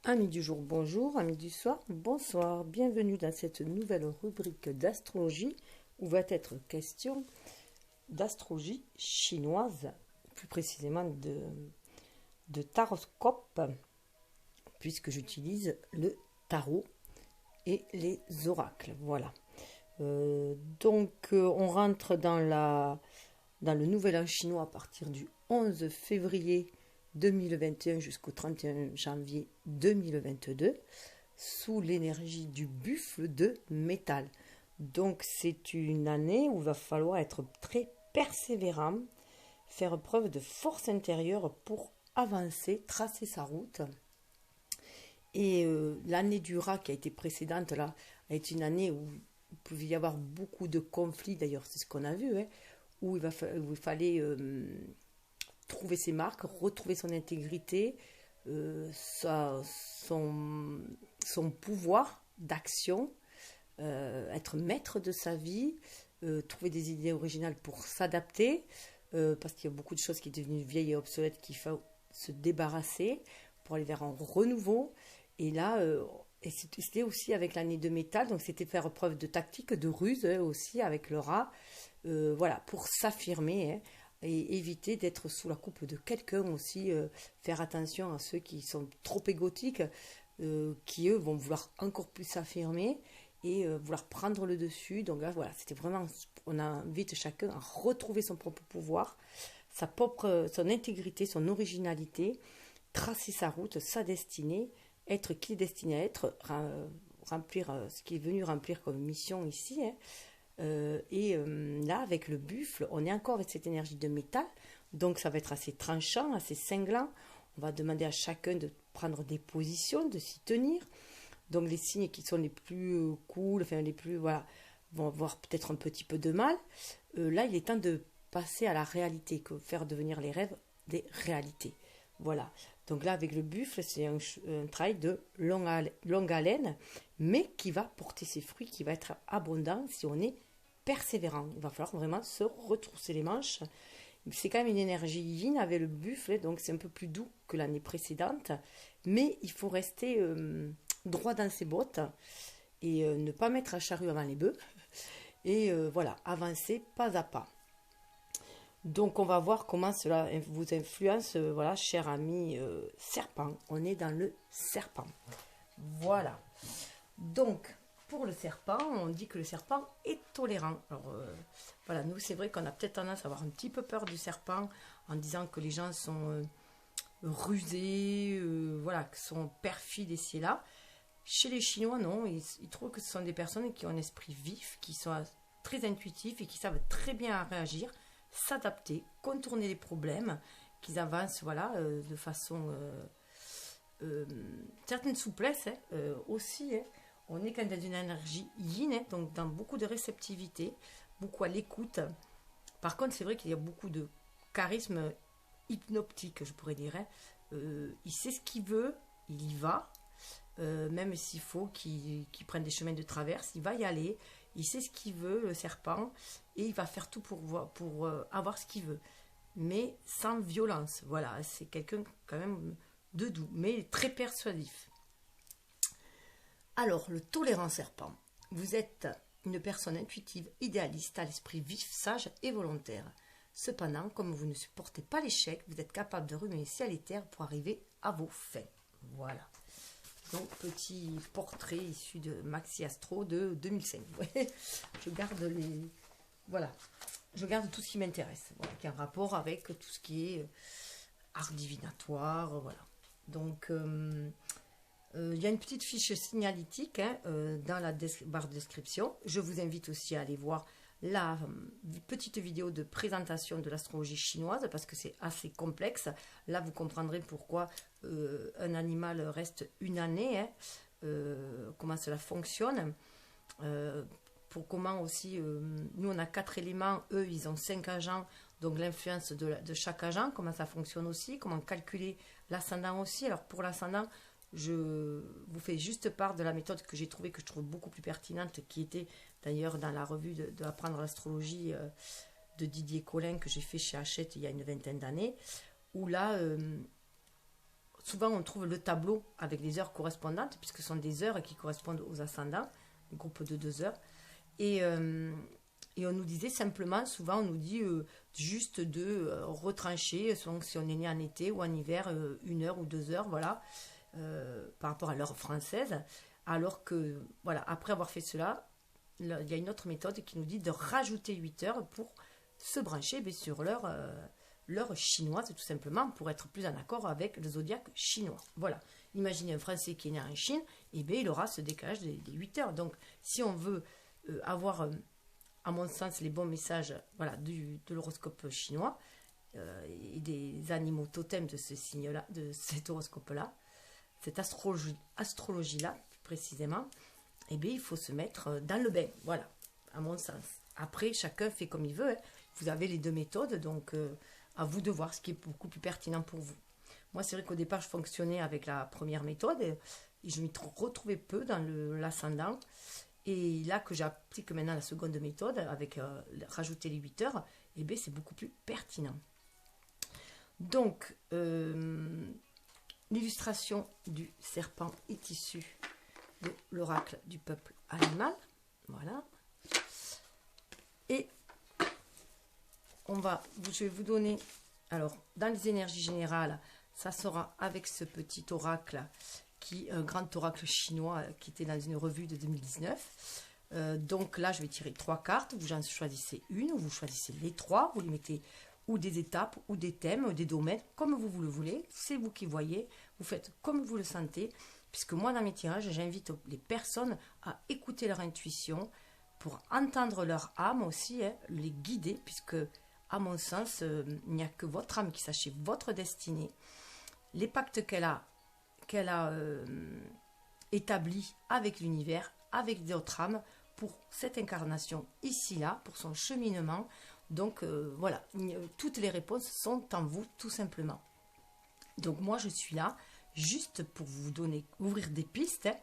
Amis du jour, bonjour, amis du soir, bonsoir, bienvenue dans cette nouvelle rubrique d'astrologie où va être question d'astrologie chinoise, plus précisément de taroscope, puisque j'utilise le tarot et les oracles. Voilà. On rentre dans le nouvel an chinois à partir du 11 février 2021 jusqu'au 31 janvier 2022 sous l'énergie du buffle de métal. Donc c'est une année où il va falloir être très persévérant, faire preuve de force intérieure pour avancer, tracer sa route. Et l'année du rat qui a été précédente là, a été une année où il pouvait y avoir beaucoup de conflits, d'ailleurs c'est ce qu'on a vu, hein, où il fallait trouver ses marques, retrouver son intégrité, son pouvoir d'action, être maître de sa vie, trouver des idées originales pour s'adapter, parce qu'il y a beaucoup de choses qui sont devenues vieilles et obsolètes qu'il faut se débarrasser pour aller vers un renouveau. Et là, et c'était aussi avec l'année de métal, donc c'était faire preuve de tactique, de ruse aussi avec le rat, voilà, pour s'affirmer, hein, et éviter d'être sous la coupe de quelqu'un aussi, faire attention à ceux qui sont trop égotiques, qui eux vont vouloir encore plus s'affirmer et vouloir prendre le dessus. Donc là, voilà, c'était vraiment, on invite chacun à retrouver son propre pouvoir, son intégrité, son originalité, tracer sa route, sa destinée, être qui est destiné à être, remplir ce qui est venu remplir comme mission ici, hein. Là, avec le buffle, on est encore avec cette énergie de métal, donc ça va être assez tranchant, assez cinglant. On va demander à chacun de prendre des positions, de s'y tenir. Donc les signes qui sont les plus cool, enfin les plus, voilà, vont avoir peut-être un petit peu de mal. Là, il est temps de passer à la réalité, faire devenir les rêves des réalités. Voilà. Donc là, avec le buffle, c'est un travail de longue haleine, mais qui va porter ses fruits, qui va être abondant si on est persévérant. Il va falloir vraiment se retrousser les manches. C'est quand même une énergie yin avec le buffle, donc c'est un peu plus doux que l'année précédente, mais il faut rester droit dans ses bottes et ne pas mettre la charrue avant les bœufs. Et voilà, avancer pas à pas. Donc on va voir comment cela vous influence, voilà, cher ami serpent. On est dans le serpent. Voilà. Donc, pour le serpent, on dit que le serpent est tolérant. Alors, voilà, nous, c'est vrai qu'on a peut-être tendance à avoir un petit peu peur du serpent en disant que les gens sont rusés, voilà, que sont perfides ici et là. Chez les Chinois, non, ils trouvent que ce sont des personnes qui ont un esprit vif, qui sont très intuitifs et qui savent très bien réagir, s'adapter, contourner les problèmes, qu'ils avancent, voilà, de façon certaine souplesse, hein, aussi, hein. On est quand même dans une énergie yin, hein, donc dans beaucoup de réceptivité, beaucoup à l'écoute. Par contre, c'est vrai qu'il y a beaucoup de charisme hypnotique, je pourrais dire, hein. Il sait ce qu'il veut, il y va, même s'il faut qu'il prenne des chemins de traverse, il va y aller. Il sait ce qu'il veut, le serpent, et il va faire tout pour avoir ce qu'il veut, mais sans violence. Voilà, c'est quelqu'un quand même de doux, mais très persuasif. Alors, le tolérant serpent. Vous êtes une personne intuitive, idéaliste, à l'esprit vif, sage et volontaire. Cependant, comme vous ne supportez pas l'échec, vous êtes capable de remuer ciel et terre pour arriver à vos fins. Voilà. Donc, petit portrait issu de Maxi Astro de 2005. Je garde les... Voilà. Je garde tout ce qui m'intéresse. Voilà, qui a un rapport avec tout ce qui est art divinatoire. Voilà. Donc... il y a une petite fiche signalétique, hein, dans la barre de description. Je vous invite aussi à aller voir la petite vidéo de présentation de l'astrologie chinoise parce que c'est assez complexe. Là, vous comprendrez pourquoi un animal reste une année, hein, comment cela fonctionne. Pour comment aussi, nous on a 4 éléments, eux ils ont 5 agents, donc l'influence de chaque agent, comment ça fonctionne aussi, comment calculer l'ascendant aussi. Alors pour l'ascendant, je vous fais juste part de la méthode que j'ai trouvée, que je trouve beaucoup plus pertinente, qui était d'ailleurs dans la revue de Apprendre l'astrologie de Didier Collin que j'ai fait chez Hachette il y a une vingtaine d'années, où là, souvent on trouve le tableau avec les heures correspondantes, puisque ce sont des heures qui correspondent aux ascendants, le groupe de 2 heures. Et on nous disait simplement, souvent on nous dit juste de retrancher, selon si on est né en été ou en hiver, 1 heure ou 2 heures, voilà, par rapport à l'heure française. Alors que, voilà, après avoir fait cela, il y a une autre méthode qui nous dit de rajouter 8 heures pour se brancher sur l'heure chinoise, tout simplement, pour être plus en accord avec le zodiaque chinois. Voilà. Imaginez un Français qui est né en Chine, et bien il aura ce décalage des 8 heures. Donc, si on veut avoir, à mon sens, les bons messages, voilà, de l'horoscope chinois et des animaux totems de ce signe-là, de cet horoscope-là, cette astrologie-là, plus précisément, eh bien, il faut se mettre dans le bain, voilà, à mon sens. Après, chacun fait comme il veut, hein. Vous avez les 2 méthodes, donc à vous de voir ce qui est beaucoup plus pertinent pour vous. Moi, c'est vrai qu'au départ, je fonctionnais avec la première méthode et je m'y retrouvais peu dans l'ascendant. Et là que j'applique maintenant la seconde méthode, avec rajouter les 8 heures, eh bien, c'est beaucoup plus pertinent. Donc, l'illustration du serpent est issue de l'oracle du peuple animal. Voilà. Et je vais vous donner, alors, dans les énergies générales, ça sera avec ce petit oracle, un grand oracle chinois qui était dans une revue de 2019. Donc là, je vais tirer 3 cartes. Vous en choisissez une, ou vous choisissez les 3. Vous les mettez ou des étapes, ou des thèmes, ou des domaines, comme vous le voulez. C'est vous qui voyez. Vous faites comme vous le sentez. Puisque moi, dans mes tirages, j'invite les personnes à écouter leur intuition pour entendre leur âme aussi, hein, les guider, puisque, à mon sens, il n'y a que votre âme qui sache votre destinée. Les pactes qu'elle a établis avec l'univers, avec d'autres âmes, pour cette incarnation ici-là, pour son cheminement. Donc, voilà, toutes les réponses sont en vous, tout simplement. Donc, moi, je suis là juste pour vous donner, ouvrir des pistes, hein,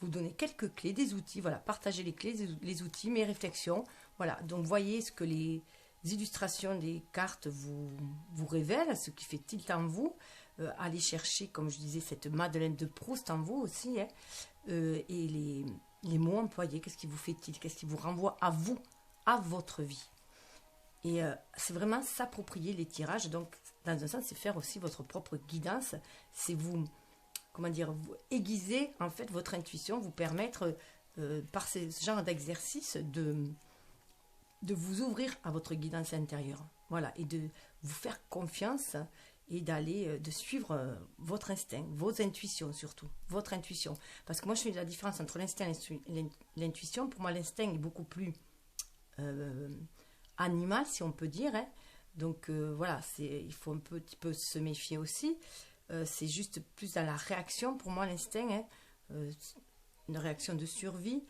vous donner quelques clés, des outils, voilà, partager les clés, les outils, mes réflexions, voilà, donc voyez ce que les illustrations des cartes vous révèlent, ce qui fait tilt en vous, allez chercher, comme je disais, cette Madeleine de Proust en vous aussi, hein, et les mots employés, qu'est-ce qui vous fait tilt, qu'est-ce qui vous renvoie à vous, à votre vie. Et c'est vraiment s'approprier les tirages, donc dans un sens, c'est faire aussi votre propre guidance, c'est vous aiguiser en fait votre intuition, vous permettre par ce genre d'exercice de vous ouvrir à votre guidance intérieure, voilà, et de vous faire confiance et de suivre votre instinct, vos intuitions surtout, votre intuition, parce que moi je fais la différence entre l'instinct et l'intuition. Pour moi, l'instinct est beaucoup plus animal, si on peut dire, hein. Donc voilà, il faut un petit peu se méfier aussi. C'est juste plus dans la réaction, pour moi, l'instinct, hein, une réaction de survie.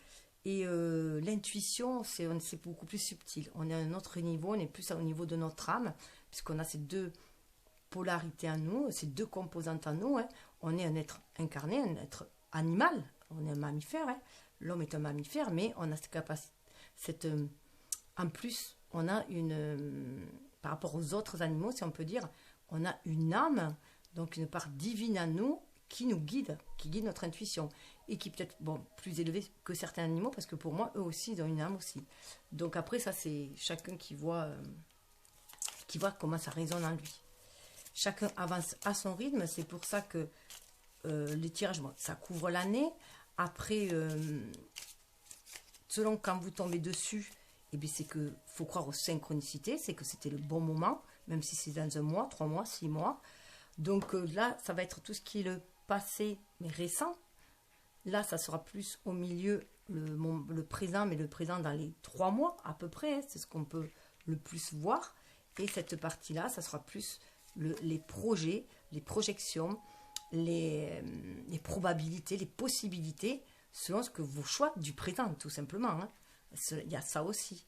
Et l'intuition, c'est beaucoup plus subtil. On est à un autre niveau, on est plus au niveau de notre âme, puisqu'on a ces 2 polarités en nous, ces 2 composantes en nous, hein. On est un être incarné, un être animal, on est un mammifère, hein. L'homme est un mammifère, mais on a cette capacité, en plus, on a par rapport aux autres animaux, si on peut dire, on a une âme, donc une part divine en nous qui nous guide, qui guide notre intuition, et qui peut être plus élevée que certains animaux, parce que pour moi, eux aussi, ils ont une âme aussi. Donc après, ça, c'est chacun qui voit comment ça résonne en lui. Chacun avance à son rythme, c'est pour ça que les tirages, ça couvre l'année. Après, selon quand vous tombez dessus, c'est que faut croire aux synchronicités, c'est que c'était le bon moment, même si c'est dans 1 mois, 3 mois, 6 mois. Donc là, ça va être tout ce qui est le passé, mais récent. Là, ça sera plus au milieu, le présent, mais le présent dans les 3 mois à peu près, hein, c'est ce qu'on peut le plus voir. Et cette partie-là, ça sera plus les projets, les projections, les probabilités, les possibilités, selon ce que vos choix du présent, tout simplement, hein. Il y a ça aussi.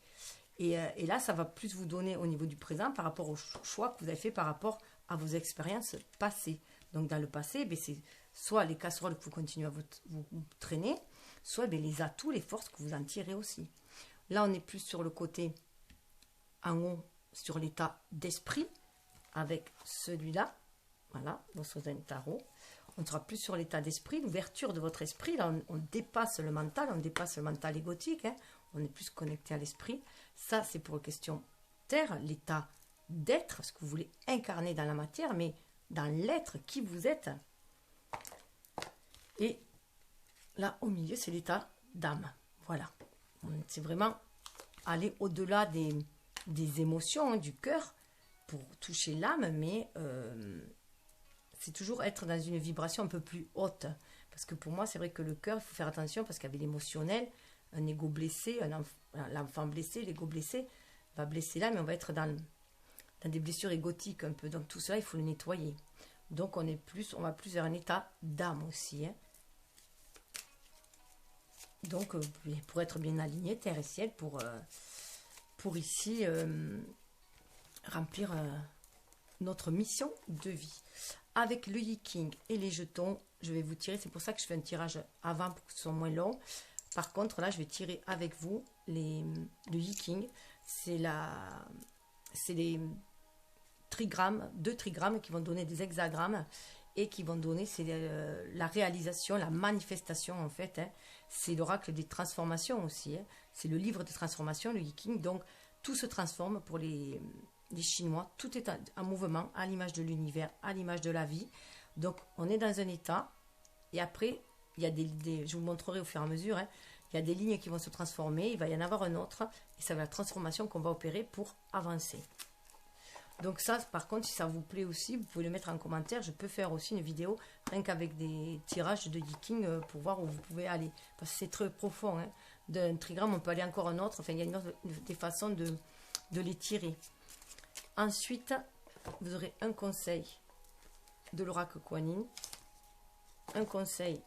Et là, ça va plus vous donner au niveau du présent par rapport aux choix que vous avez fait par rapport à vos expériences passées. Donc, dans le passé, c'est soit les casseroles que vous continuez à vous traîner, soit les atouts, les forces que vous en tirez aussi. Là, on est plus sur le côté en haut, sur l'état d'esprit, avec celui-là. Voilà, dans Sozen Tarot. on sera plus sur l'état d'esprit, l'ouverture de votre esprit. Là, on dépasse le mental égotique, hein. On est plus connecté à l'esprit. Ça, c'est pour la question terre, l'état d'être, ce que vous voulez incarner dans la matière, mais dans l'être qui vous êtes. Et là, au milieu, c'est l'état d'âme. Voilà. C'est vraiment aller au-delà des émotions, hein, du cœur, pour toucher l'âme, mais c'est toujours être dans une vibration un peu plus haute. Parce que pour moi, c'est vrai que le cœur, il faut faire attention, parce qu'avec l'émotionnel, un ego blessé, l'enfant blessé, l'ego blessé, va blesser l'âme, mais on va être dans des blessures égotiques un peu. Donc tout cela, il faut le nettoyer. Donc on va plus vers un état d'âme aussi, hein. Donc pour être bien aligné, terre et ciel, pour ici remplir notre mission de vie. Avec le Yi-King et les jetons, je vais vous tirer, c'est pour ça que je fais un tirage avant pour que ce soit moins long. Par contre, là, je vais tirer avec vous le Yi-King. C'est les trigrammes, 2 trigrammes qui vont donner des hexagrammes et qui vont donner, c'est la réalisation, la manifestation en fait, hein. C'est l'oracle des transformations aussi, hein. C'est le livre de transformation, le Yi-King. Donc, tout se transforme pour les Chinois. Tout est en mouvement, à l'image de l'univers, à l'image de la vie. Donc, on est dans un état. Et après, il y a je vous montrerai au fur et à mesure, hein, il y a des lignes qui vont se transformer. Il va y en avoir un autre. Et ça va être la transformation qu'on va opérer pour avancer. Donc ça, par contre, si ça vous plaît aussi, vous pouvez le mettre en commentaire. Je peux faire aussi une vidéo rien qu'avec des tirages de Yi-King pour voir où vous pouvez aller. Parce que c'est très profond, hein. D'un trigramme, on peut aller encore un autre. Enfin, il y a des façons de les tirer. Ensuite, vous aurez un conseil de l'oracle Kuan Yin. Un conseil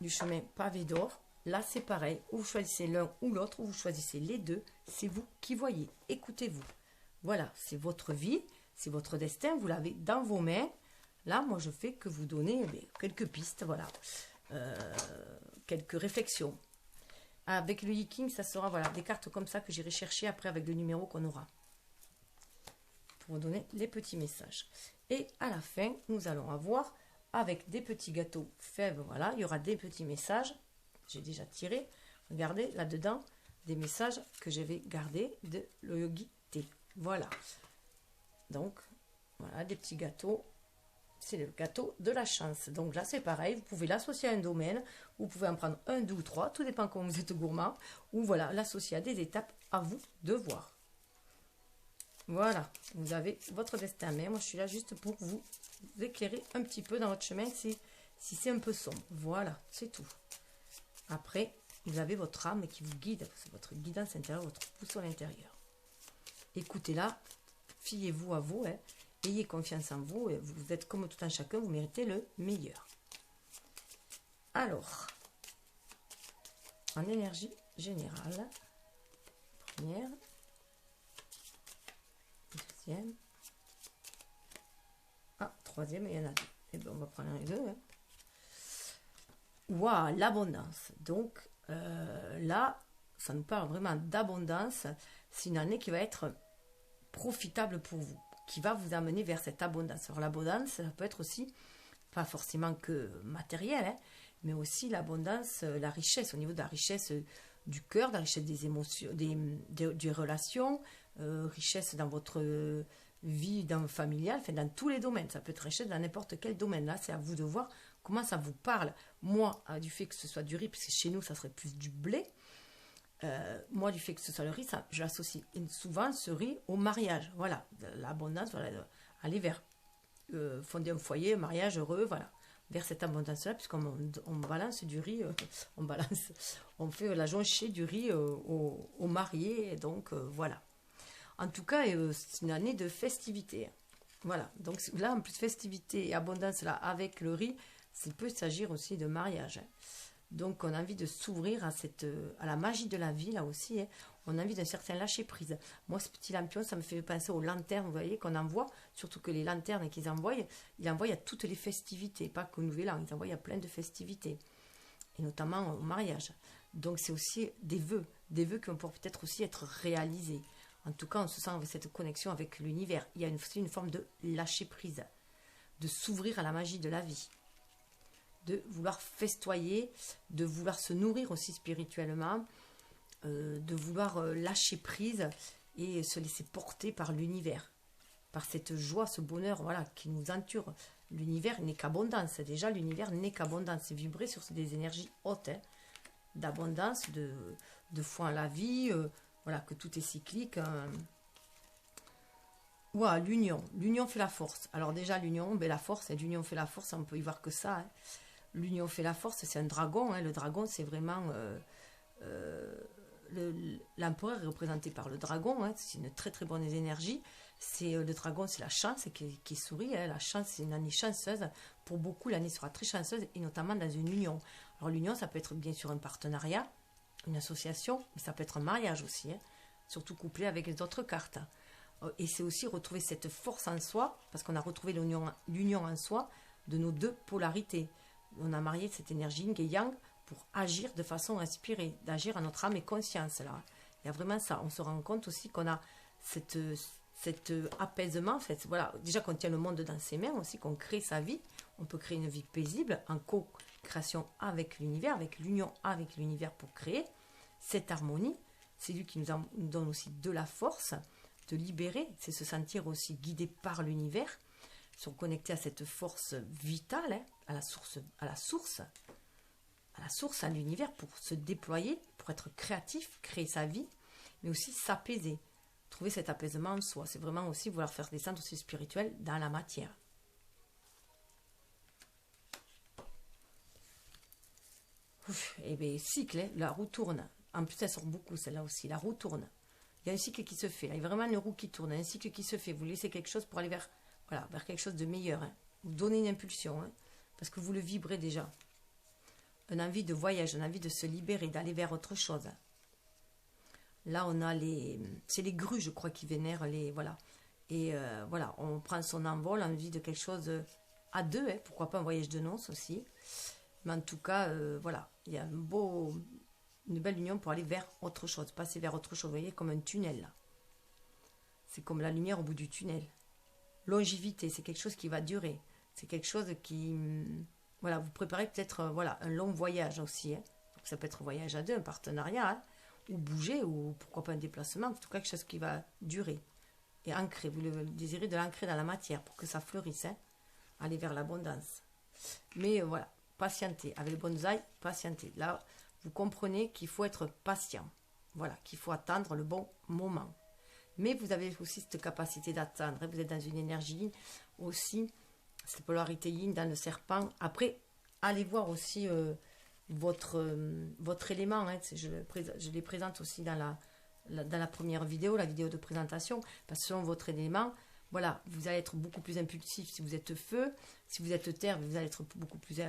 du chemin pavé d'or. Là, c'est pareil. Ou vous choisissez l'un ou l'autre, ou vous choisissez les deux. C'est vous qui voyez. Écoutez-vous. Voilà, c'est votre vie, c'est votre destin. Vous l'avez dans vos mains. Là, moi, je fais que vous donner quelques pistes, voilà. Quelques réflexions. Avec le Yi-King, ça sera voilà, des cartes comme ça que j'irai chercher après avec le numéro qu'on aura. Pour vous donner les petits messages. Et à la fin, nous allons avoir, avec des petits gâteaux fèves, voilà, il y aura des petits messages. J'ai déjà tiré, regardez là-dedans, des messages que je vais garder de le Yogi Thé. Voilà. Donc, voilà, des petits gâteaux. C'est le gâteau de la chance. Donc là, c'est pareil, vous pouvez l'associer à un domaine, vous pouvez en prendre 1, 2 ou 3, tout dépend comment vous êtes gourmand, ou voilà, l'associer à des étapes, à vous de voir. Voilà, vous avez votre destin. Mais moi, je suis là juste pour vous éclairer un petit peu dans votre chemin si c'est un peu sombre. Voilà, c'est tout. Après, vous avez votre âme qui vous guide, c'est votre guidance intérieure, votre boussole intérieure. Écoutez-la, fiez-vous à vous, hein, ayez confiance en vous, et vous êtes comme tout un chacun, vous méritez le meilleur. Alors, en énergie générale, première, deuxième, troisième, il y en a deux. Et bien, on va prendre les deux, hein. Waouh, l'abondance. Donc là, ça nous parle vraiment d'abondance. C'est une année qui va être profitable pour vous, qui va vous amener vers cette abondance. Alors l'abondance, ça peut être aussi, pas forcément que matériel, hein, mais aussi l'abondance, la richesse, au niveau de la richesse du cœur, de la richesse des émotions, des relations, richesse dans votre vie familiale, enfin dans tous les domaines. Ça peut être richesse dans n'importe quel domaine. Là, c'est à vous de voir comment ça vous parle. Moi, du fait que ce soit du riz, parce que chez nous, ça serait plus du blé. Moi, du fait que ce soit le riz, je l'associe souvent, ce riz, au mariage. Voilà, l'abondance, voilà, aller vers fonder un foyer, un mariage heureux, voilà, vers cette abondance-là, puisqu'on balance du riz, on fait la jonchée du riz au marié, et donc voilà. En tout cas, c'est une année de festivité. Voilà, donc là, en plus de festivité et abondance, là, avec le riz, il peut s'agir aussi de mariage, hein. Donc, on a envie de s'ouvrir à la magie de la vie, là aussi, hein. On a envie d'un certain lâcher-prise. Moi, ce petit lampion, ça me fait penser aux lanternes, vous voyez, qu'on envoie, surtout que les lanternes qu'ils envoient, ils envoient à toutes les festivités, pas qu'au Nouvel An, ils envoient à plein de festivités, et notamment au mariage. Donc, c'est aussi des vœux qui vont peut-être aussi être réalisés. En tout cas, on se sent avec cette connexion avec l'univers. Il y a aussi une forme de lâcher prise, de s'ouvrir à la magie de la vie, de vouloir festoyer, de vouloir se nourrir aussi spirituellement, de vouloir lâcher prise et se laisser porter par l'univers, par cette joie, ce bonheur, voilà, qui nous entoure. L'univers n'est qu'abondance. Déjà, l'univers n'est qu'abondance. C'est vibrer sur des énergies hautes, hein, d'abondance, de foi en la vie, voilà, que tout est cyclique. Voilà, l'union. L'union fait la force. Alors déjà, l'union, ben, la force, et l'union fait la force, on peut y voir que ça. Hein. L'union fait la force, c'est un dragon. Hein. Le dragon, c'est vraiment... l'empereur est représenté par le dragon. Hein. C'est une très très bonne énergie. Le dragon, c'est la chance qui sourit. Hein. La chance, c'est une année chanceuse. Pour beaucoup, l'année sera très chanceuse, et notamment dans une union. Alors l'union, ça peut être bien sûr un partenariat, une association, mais ça peut être un mariage aussi, hein, surtout couplé avec les autres cartes. Et c'est aussi retrouver cette force en soi, parce qu'on a retrouvé l'union en soi de nos deux polarités. On a marié cette énergie yin et yang pour agir de façon inspirée, d'agir à notre âme et conscience. Là. Il y a vraiment ça. On se rend compte aussi qu'on a cet apaisement. Voilà, déjà qu'on tient le monde dans ses mains aussi, qu'on crée sa vie. On peut créer une vie paisible en co-création avec l'univers, avec l'union avec l'univers pour créer cette harmonie. C'est lui qui nous donne aussi de la force, de libérer, c'est se sentir aussi guidé par l'univers, se connecter à cette force vitale, hein, à la source, à l'univers pour se déployer, pour être créatif, créer sa vie, mais aussi s'apaiser, trouver cet apaisement en soi. C'est vraiment aussi vouloir faire descendre aussi spirituel dans la matière. Et bien, cycle, hein, la roue tourne. En plus, elle sort beaucoup, celle-là aussi. La roue tourne. Il y a un cycle qui se fait. Là. Il y a vraiment une roue qui tourne, un cycle qui se fait. Vous laissez quelque chose pour aller vers quelque chose de meilleur. Hein. Vous donnez une impulsion, hein, parce que vous le vibrez déjà. Une envie de voyage, une envie de se libérer, d'aller vers autre chose. Là, on a c'est les grues, je crois, qui vénèrent les... Voilà. Et voilà, on prend son envol, envie de quelque chose à deux. Hein, pourquoi pas un voyage de noces aussi. Mais en tout cas, voilà, il y a une belle union pour aller vers autre chose, passer vers autre chose. Vous voyez, comme un tunnel, là. C'est comme la lumière au bout du tunnel. Longévité, c'est quelque chose qui va durer. C'est quelque chose qui... Voilà, vous préparez peut-être un long voyage aussi. Hein. Donc ça peut être un voyage à deux, un partenariat, hein, ou bouger, ou pourquoi pas un déplacement. En tout cas, quelque chose qui va durer et ancrer. Vous le désirez de l'ancrer dans la matière pour que ça fleurisse, hein, aller vers l'abondance. Mais voilà, patienter. Avec le bonsaï, patienter. Là, vous comprenez qu'il faut être patient. Voilà, qu'il faut attendre le bon moment. Mais vous avez aussi cette capacité d'attendre. Vous êtes dans une énergie aussi, cette polarité yin dans le serpent. Après, allez voir aussi votre élément. Hein. Je les présente aussi dans la première vidéo, la vidéo de présentation. Parce que selon votre élément, voilà, vous allez être beaucoup plus impulsif si vous êtes feu. Si vous êtes terre, vous allez être beaucoup plus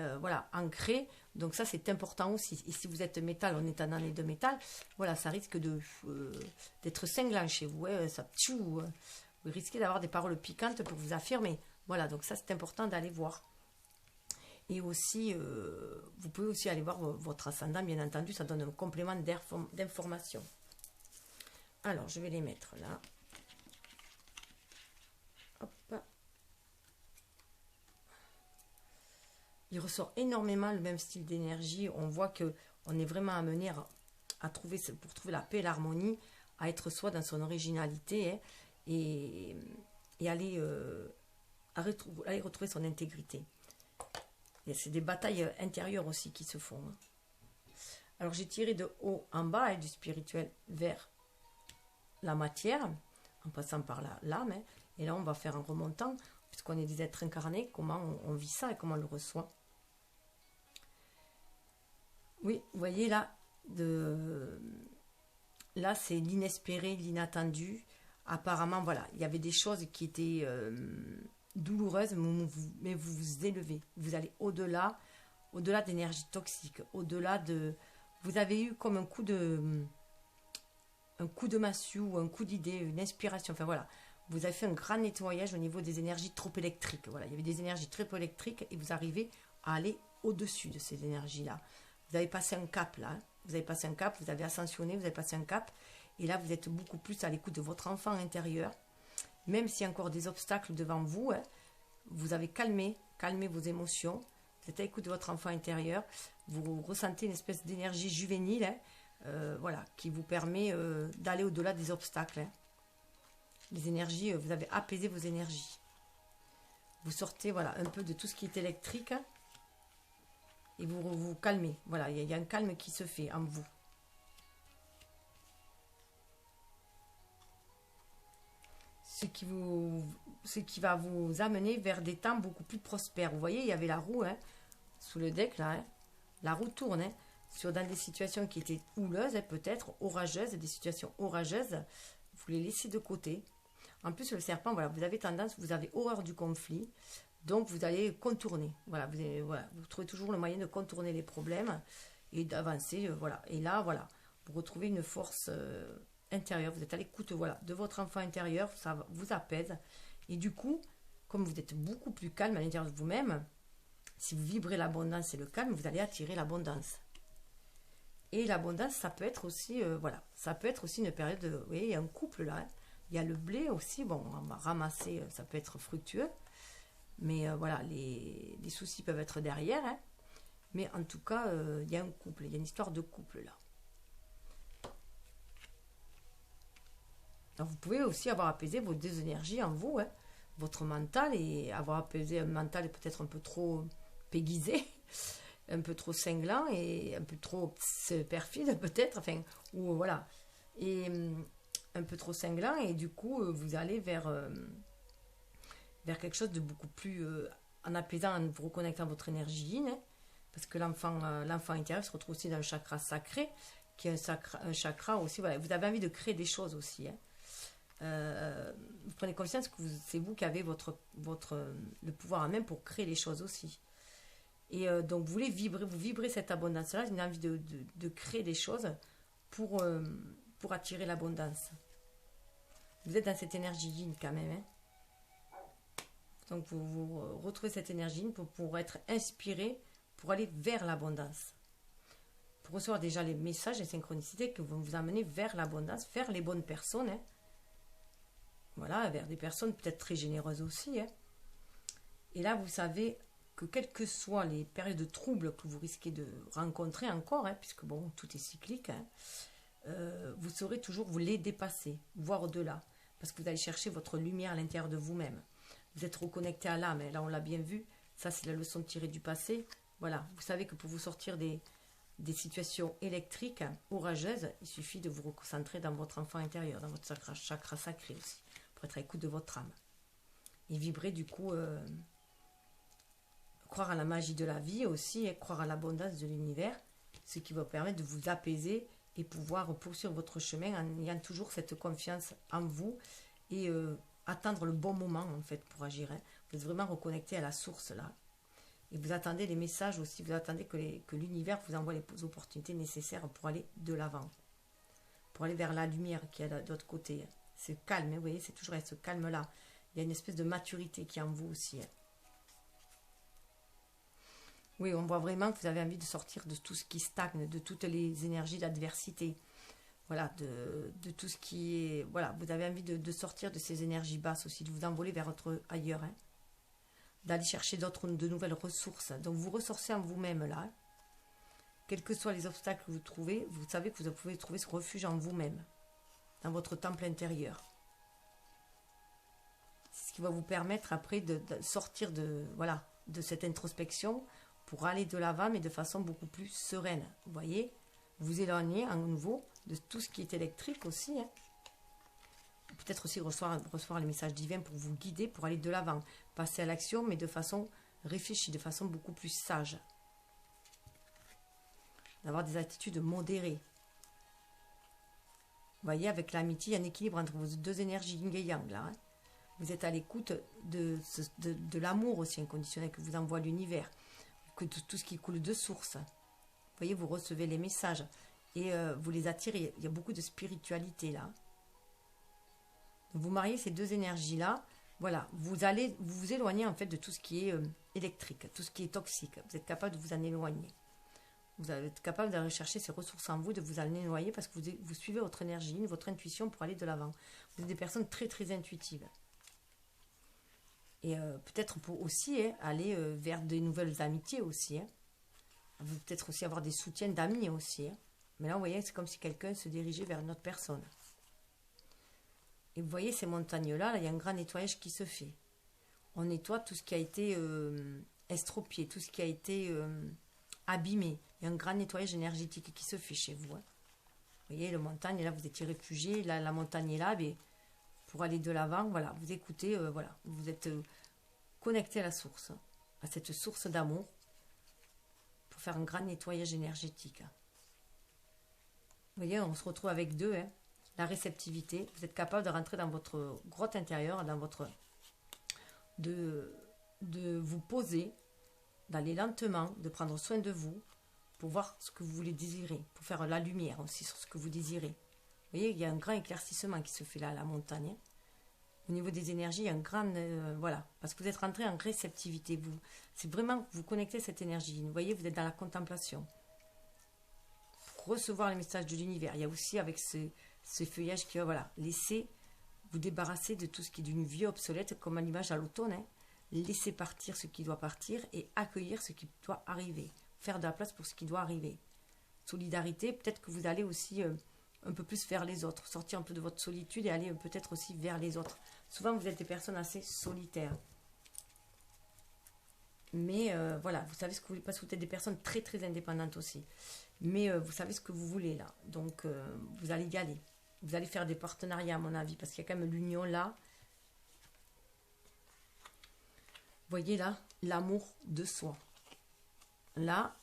ancré. Donc ça, c'est important aussi. Et si vous êtes métal, on est en année de métal, voilà, ça risque d'être cinglant chez vous. Hein, vous risquez d'avoir des paroles piquantes pour vous affirmer. Voilà, donc ça, c'est important d'aller voir. Et aussi, vous pouvez aussi aller voir votre ascendant, bien entendu. Ça donne un complément d'information. Alors, je vais les mettre là. Hop. Il ressort énormément le même style d'énergie. On voit que on est vraiment amené à trouver, pour trouver la paix et l'harmonie, à être soi dans son originalité, hein, et aller retrouver son intégrité. C'est des batailles intérieures aussi qui se font. Hein. Alors j'ai tiré de haut en bas, du spirituel vers la matière, en passant par l'âme. Hein. Et là, on va faire un remontant, puisqu'on est des êtres incarnés, comment on vit ça et comment on le reçoit. Oui, vous voyez là, là c'est l'inespéré, l'inattendu. Apparemment, voilà, il y avait des choses qui étaient douloureuses, mais vous vous élevez. Vous allez au-delà d'énergie toxique, au-delà de... Vous avez eu comme un coup de massue ou un coup d'idée, une inspiration, enfin voilà. Vous avez fait un grand nettoyage au niveau des énergies trop électriques. Voilà, il y avait des énergies très électriques et vous arrivez à aller au-dessus de ces énergies-là. Vous avez passé un cap là. Hein. Vous avez passé un cap, vous avez ascensionné, vous avez passé un cap. Et là, vous êtes beaucoup plus à l'écoute de votre enfant intérieur. Même s'il y a encore des obstacles devant vous, hein, vous avez calmé vos émotions. Vous êtes à l'écoute de votre enfant intérieur. Vous ressentez une espèce d'énergie juvénile, hein, voilà, qui vous permet d'aller au-delà des obstacles. Hein. Les énergies, vous avez apaisé vos énergies. Vous sortez, voilà, un peu de tout ce qui est électrique, hein, et vous vous calmez. Voilà, il y a un calme qui se fait en vous. Ce qui va vous amener vers des temps beaucoup plus prospères. Vous voyez, il y avait la roue, hein, sous le deck, là. Hein. La roue tourne, hein, dans des situations qui étaient houleuses, hein, peut-être, orageuses, des situations orageuses. Vous les laissez de côté. En plus, le serpent, voilà, vous avez horreur du conflit. Donc, vous allez contourner. Voilà, vous trouvez toujours le moyen de contourner les problèmes et d'avancer. Voilà. Et là, voilà, vous retrouvez une force intérieure. Vous êtes à l'écoute, voilà, de votre enfant intérieur. Ça vous apaise. Et du coup, comme vous êtes beaucoup plus calme à l'intérieur de vous-même, si vous vibrez l'abondance et le calme, vous allez attirer l'abondance. Et l'abondance, ça peut être aussi, voilà, ça peut être aussi une période de, vous voyez, il y a un couple là. Hein. Il y a le blé aussi. Bon, on va ramasser, ça peut être fructueux. Mais voilà, les soucis peuvent être derrière. Hein. Mais en tout cas, il y a un couple, il y a une histoire de couple là. Alors, vous pouvez aussi avoir apaisé vos deux énergies en vous, hein, votre mental, et avoir apaisé un mental peut-être un peu trop péguisé, un peu trop cinglant et un peu trop perfide peut-être, enfin, ou voilà, et un peu trop cinglant, et du coup, vous allez vers quelque chose de beaucoup plus en apaisant, en vous reconnectant à votre énergie yin, hein, parce que l'enfant intérieur se retrouve aussi dans le chakra sacré, qui est un chakra aussi, voilà, vous avez envie de créer des choses aussi, hein. Vous prenez conscience que c'est vous qui avez le pouvoir en main pour créer les choses aussi. Et donc vous vibrez cette abondance-là, une envie de créer des choses pour attirer l'abondance. Vous êtes dans cette énergie yin quand même. Hein. Donc vous retrouvez cette énergie yin pour être inspiré, pour aller vers l'abondance. Pour recevoir déjà les messages et synchronicités qui vont vous amener vers l'abondance, vers les bonnes personnes. Hein. Voilà, vers des personnes peut-être très généreuses aussi. Hein. Et là, vous savez que quelles que soient les périodes de troubles que vous risquez de rencontrer encore, hein, puisque bon, tout est cyclique, hein, vous saurez toujours vous les dépasser, voire au-delà, parce que vous allez chercher votre lumière à l'intérieur de vous-même. Vous êtes reconnecté à l'âme, hein, là on l'a bien vu, ça c'est la leçon tirée du passé. Voilà, vous savez que pour vous sortir des situations électriques, hein, orageuses, il suffit de vous reconcentrer dans votre enfant intérieur, dans votre chakra sacré aussi, pour être à l'écoute de votre âme. Et vibrer du coup, croire à la magie de la vie aussi, et croire à l'abondance de l'univers, ce qui va permettre de vous apaiser et pouvoir poursuivre votre chemin en ayant toujours cette confiance en vous et attendre le bon moment en fait pour agir. Hein. Vous êtes vraiment reconnecté à la source là. Et vous attendez les messages aussi, vous attendez que l'univers vous envoie les opportunités nécessaires pour aller de l'avant, pour aller vers la lumière qui est de l'autre côté. C'est calme, vous voyez, c'est toujours ce calme-là. Il y a une espèce de maturité qui est en vous aussi. Oui, on voit vraiment que vous avez envie de sortir de tout ce qui stagne, de toutes les énergies d'adversité. Voilà, de tout ce qui est... Voilà, vous avez envie de sortir de ces énergies basses aussi, de vous envoler vers ailleurs. Hein. D'aller chercher de nouvelles ressources. Donc vous ressourcez en vous-même là. Hein. Quels que soient les obstacles que vous trouvez, vous savez que vous pouvez trouver ce refuge en vous-même, dans votre temple intérieur. C'est ce qui va vous permettre après de sortir de cette introspection pour aller de l'avant, mais de façon beaucoup plus sereine. Vous voyez, vous éloignez à nouveau de tout ce qui est électrique aussi. Hein. Peut-être aussi recevoir les messages divins pour vous guider, pour aller de l'avant. Passer à l'action, mais de façon réfléchie, de façon beaucoup plus sage. D'avoir des attitudes modérées. Vous voyez, avec l'amitié, il y a un équilibre entre vos deux énergies yin et yang, là. Hein. Vous êtes à l'écoute de l'amour aussi inconditionnel que vous envoie l'univers, que tout ce qui coule de source. Vous voyez, vous recevez les messages et vous les attirez. Il y a beaucoup de spiritualité, là. Donc, vous mariez ces deux énergies-là. Voilà, vous vous éloigner en fait de tout ce qui est électrique, tout ce qui est toxique. Vous êtes capable de vous en éloigner. Vous allez être capable de rechercher ces ressources en vous, de vous aller noyer parce que vous suivez votre énergie, votre intuition pour aller de l'avant. Vous êtes des personnes très très intuitives. Et peut-être pour aussi aller vers de nouvelles amitiés aussi. Vous peut-être aussi avoir des soutiens d'amis aussi. Mais là, vous voyez, c'est comme si quelqu'un se dirigeait vers une autre personne. Et vous voyez, ces montagnes-là, là, il y a un grand nettoyage qui se fait. On nettoie tout ce qui a été estropié, tout ce qui a été abîmé. Il y a un grand nettoyage énergétique qui se fait chez vous. Vous voyez, la montagne, là, vous étiez réfugié. Là, la montagne est là, mais pour aller de l'avant, voilà, vous écoutez, voilà, vous êtes connecté à la source, à cette source d'amour, pour faire un grand nettoyage énergétique. Vous voyez, on se retrouve avec deux, la réceptivité. Vous êtes capable de rentrer dans votre grotte intérieure, dans votre de vous poser, d'aller lentement, de prendre soin de vous, pour voir ce que vous voulez désirer, pour faire la lumière aussi sur ce que vous désirez. Vous voyez, il y a un grand éclaircissement qui se fait là à la montagne. Au niveau des énergies, il y a un grand... voilà, parce que vous êtes rentré en réceptivité. C'est vraiment, vous connectez cette énergie. Vous voyez, vous êtes dans la contemplation. Pour recevoir les messages de l'univers. Il y a aussi avec ce feuillage qui va, voilà, laisser vous débarrasser de tout ce qui est d'une vie obsolète, comme à l'image à l'automne. Laisser partir ce qui doit partir et accueillir ce qui doit arriver. Faire de la place pour ce qui doit arriver. Solidarité, peut-être que vous allez aussi un peu plus vers les autres. Sortir un peu de votre solitude et aller peut-être aussi vers les autres. Souvent, vous êtes des personnes assez solitaires. Mais voilà, vous savez ce que vous voulez, parce que vous êtes des personnes très très indépendantes aussi. Mais vous savez ce que vous voulez là. Donc, vous allez y aller. Vous allez faire des partenariats, à mon avis, parce qu'il y a quand même l'union là. Vous voyez là, l'amour de soi. Là,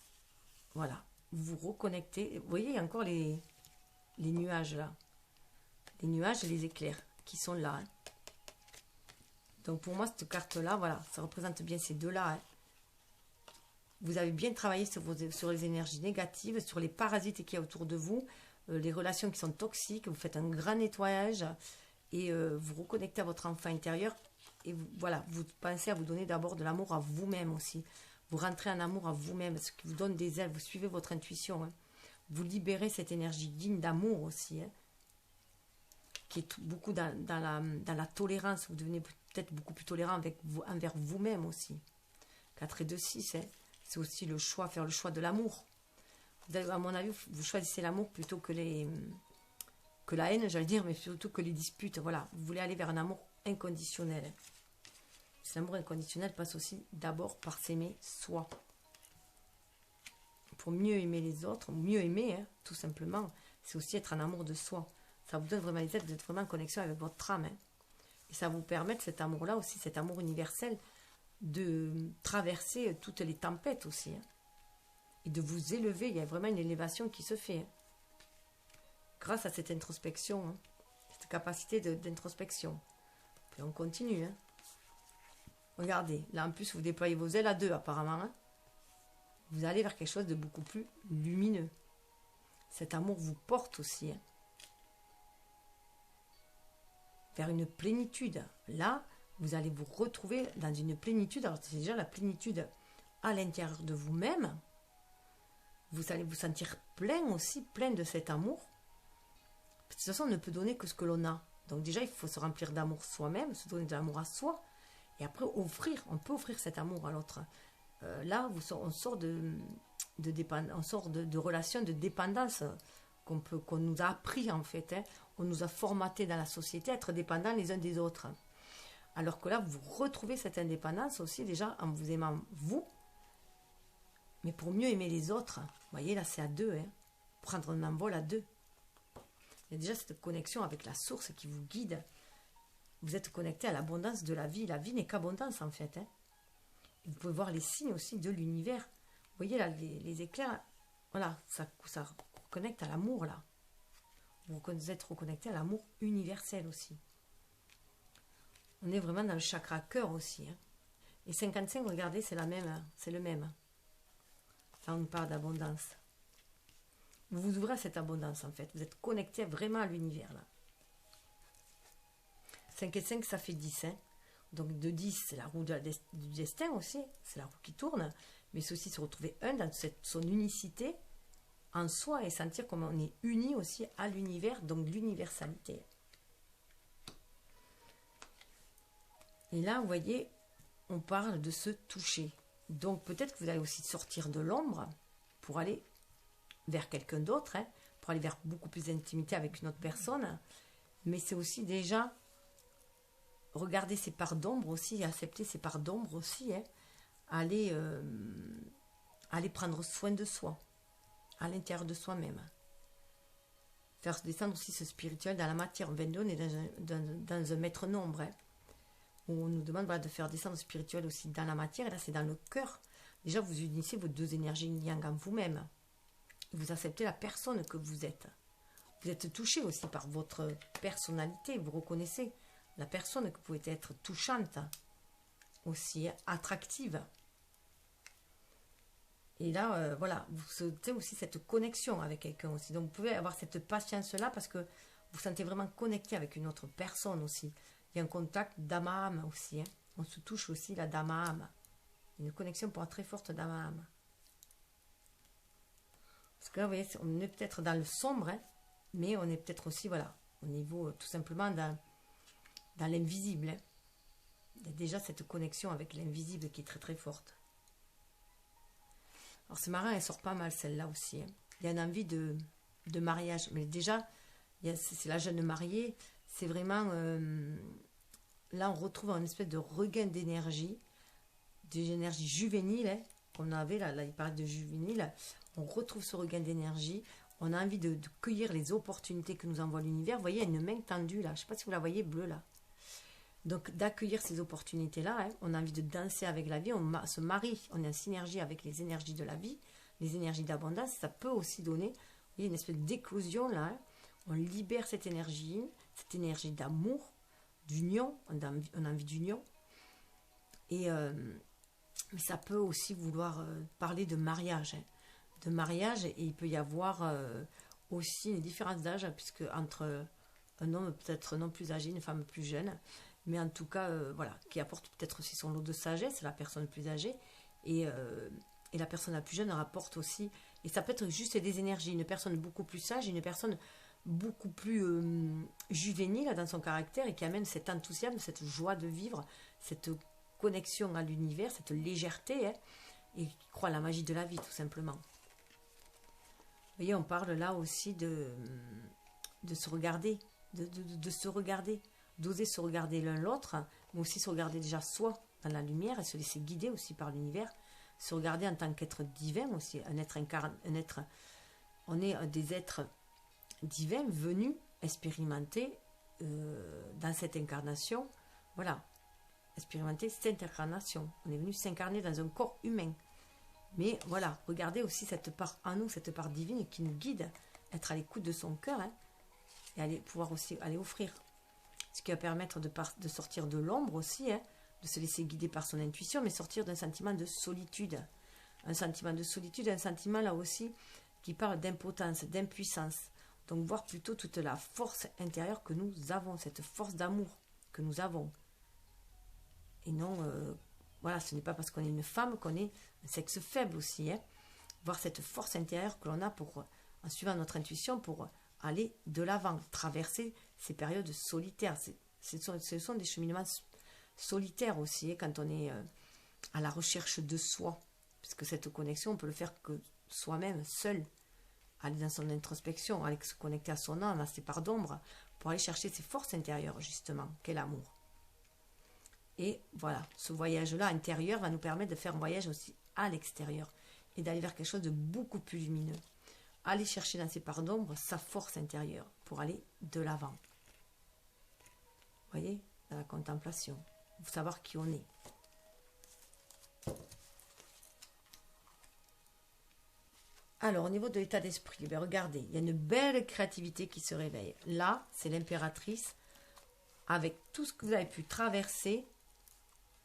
voilà, vous vous reconnectez. Vous voyez, il y a encore les nuages là. Les nuages et les éclairs qui sont là. Donc pour moi, cette carte-là, voilà, ça représente bien ces deux-là. Vous avez bien travaillé sur les énergies négatives, sur les parasites qu'il y a autour de vous, les relations qui sont toxiques. Vous faites un grand nettoyage et vous reconnectez à votre enfant intérieur. Et voilà, vous pensez à vous donner d'abord de l'amour à vous-même aussi. Vous rentrez en amour à vous-même, ce qui vous donne des ailes. Vous suivez votre intuition. Vous libérez cette énergie digne d'amour aussi, qui est beaucoup dans la tolérance. Vous devenez peut-être beaucoup plus tolérant envers vous-même aussi. 4 et 2, 6, c'est aussi le choix, faire le choix de l'amour. À mon avis, vous choisissez l'amour plutôt que la haine, j'allais dire, mais surtout que les disputes. Voilà, vous voulez aller vers un amour inconditionnel. Cet amour inconditionnel passe aussi d'abord par s'aimer soi. Pour mieux aimer les autres, mieux aimer, tout simplement, c'est aussi être en amour de soi. Ça vous donne vraiment les aides, vous êtes vraiment en connexion avec votre âme. Et ça vous permet, cet amour-là aussi, cet amour universel, de traverser toutes les tempêtes aussi. Et de vous élever, il y a vraiment une élévation qui se fait. Grâce à cette introspection, cette capacité d'introspection. Puis on continue. Regardez, là en plus vous déployez vos ailes à deux apparemment. Vous allez vers quelque chose de beaucoup plus lumineux. Cet amour vous porte aussi. Vers une plénitude. Là, vous allez vous retrouver dans une plénitude. Alors c'est déjà la plénitude à l'intérieur de vous-même. Vous allez vous sentir plein aussi, plein de cet amour. De toute façon, on ne peut donner que ce que l'on a. Donc déjà, il faut se remplir d'amour soi-même, se donner de l'amour à soi. Et après, on peut offrir cet amour à l'autre. Là, on sort de relations de dépendance qu'on nous a appris en fait. On nous a formaté dans la société à être dépendants les uns des autres. Alors que là, vous retrouvez cette indépendance aussi déjà en vous aimant vous. Mais pour mieux aimer les autres, vous voyez là, c'est à deux. Prendre un envol à deux. Il y a déjà cette connexion avec la source qui vous guide. Vous êtes connecté à l'abondance de la vie. La vie n'est qu'abondance en fait. Et vous pouvez voir les signes aussi de l'univers. Vous voyez là, les éclairs, voilà, ça connecte à l'amour là. Vous êtes reconnecté à l'amour universel aussi. On est vraiment dans le chakra cœur aussi. Et 55, regardez, c'est le même. Là, on parle d'abondance. Vous vous ouvrez à cette abondance en fait. Vous êtes connecté vraiment à l'univers là. 5 et 5, ça fait 10. Donc de 10, c'est la roue du destin aussi, c'est la roue qui tourne, mais c'est aussi se retrouver dans son unicité en soi et sentir comme on est uni aussi à l'univers, donc l'universalité. Et là, vous voyez, on parle de se toucher. Donc peut-être que vous allez aussi sortir de l'ombre pour aller vers quelqu'un d'autre, hein, pour aller vers beaucoup plus d'intimité avec une autre personne. Mais c'est aussi déjà regarder ses parts d'ombre aussi, accepter ses parts d'ombre aussi, hein, aller prendre soin de soi, à l'intérieur de soi-même. Faire descendre aussi ce spirituel dans la matière. 22, on est dans un maître nombre, hein, où on nous demande voilà, de faire descendre le spirituel aussi dans la matière, et là c'est dans le cœur. Déjà vous unissez vos deux énergies yang en vous-même. Vous acceptez la personne que vous êtes. Vous êtes touché aussi par votre personnalité, vous reconnaissez la personne que vous pouvez être touchante, aussi attractive. Et là, voilà, vous sentez aussi cette connexion avec quelqu'un aussi. Donc, vous pouvez avoir cette patience-là parce que vous vous sentez vraiment connecté avec une autre personne aussi. Il y a un contact d'âme à âme aussi. Hein. On se touche aussi la d'âme à âme. Une connexion pour être très forte d'âme à âme. Parce que là, vous voyez, on est peut-être dans le sombre, hein, mais on est peut-être aussi, voilà, au niveau tout simplement dans l'invisible. Hein. Il y a déjà cette connexion avec l'invisible qui est très très forte. Alors c'est marrant, elle sort pas mal celle-là aussi. Hein. Il y a une envie de mariage. Mais déjà, c'est la jeune mariée. C'est vraiment... là, on retrouve une espèce de regain d'énergie. D'énergie juvénile. Hein, qu'on avait, là, il parlait de juvénile. On retrouve ce regain d'énergie. On a envie de cueillir les opportunités que nous envoie l'univers. Vous voyez, il y a une main tendue là. Je ne sais pas si vous la voyez, bleue là. Donc d'accueillir ces opportunités-là, hein, on a envie de danser avec la vie, on se marie, on est en synergie avec les énergies de la vie, les énergies d'abondance, ça peut aussi donner une espèce d'éclosion là, hein. On libère cette énergie d'amour, d'union, on a envie d'union, et mais ça peut aussi vouloir parler de mariage, hein, et il peut y avoir aussi une différence d'âge, puisque entre un homme peut-être non plus âgé, une femme plus jeune, mais en tout cas, voilà, qui apporte peut-être aussi son lot de sagesse, la personne plus âgée, et la personne la plus jeune rapporte aussi, et ça peut être juste des énergies, une personne beaucoup plus sage, une personne beaucoup plus juvénile dans son caractère, et qui amène cet enthousiasme, cette joie de vivre, cette connexion à l'univers, cette légèreté, hein, et qui croit à la magie de la vie, tout simplement. Vous voyez, on parle là aussi de se regarder, de se regarder, d'oser se regarder l'un l'autre, mais aussi se regarder déjà soi dans la lumière et se laisser guider aussi par l'univers, se regarder en tant qu'être divin aussi, on est des êtres divins venus expérimenter dans cette incarnation, voilà, expérimenter cette incarnation. On est venu s'incarner dans un corps humain. Mais voilà, regardez aussi cette part en nous, cette part divine qui nous guide, être à l'écoute de son cœur, hein, et pouvoir aussi aller offrir. Ce qui va permettre de sortir de l'ombre aussi, hein, de se laisser guider par son intuition, mais sortir d'un sentiment de solitude. Un sentiment de solitude, un sentiment là aussi qui parle d'impotence, d'impuissance. Donc voir plutôt toute la force intérieure que nous avons, cette force d'amour que nous avons. Et non, voilà, ce n'est pas parce qu'on est une femme qu'on est un sexe faible aussi. Hein. Voir cette force intérieure que l'on a en suivant notre intuition pour aller de l'avant, traverser ces périodes solitaires. Ce sont des cheminements solitaires aussi, hein, quand on est à la recherche de soi. Parce que cette connexion, on peut le faire que soi-même, seul. Aller dans son introspection, aller se connecter à son âme, à ses parts d'ombre, pour aller chercher ses forces intérieures, justement, qu'est l'amour. Et voilà, ce voyage-là intérieur va nous permettre de faire un voyage aussi à l'extérieur et d'aller vers quelque chose de beaucoup plus lumineux. Aller chercher dans ses parts d'ombre sa force intérieure pour aller de l'avant. Vous voyez, dans la contemplation, pour savoir qui on est. Alors, au niveau de l'état d'esprit, bien, regardez, il y a une belle créativité qui se réveille. Là, c'est l'impératrice, avec tout ce que vous avez pu traverser.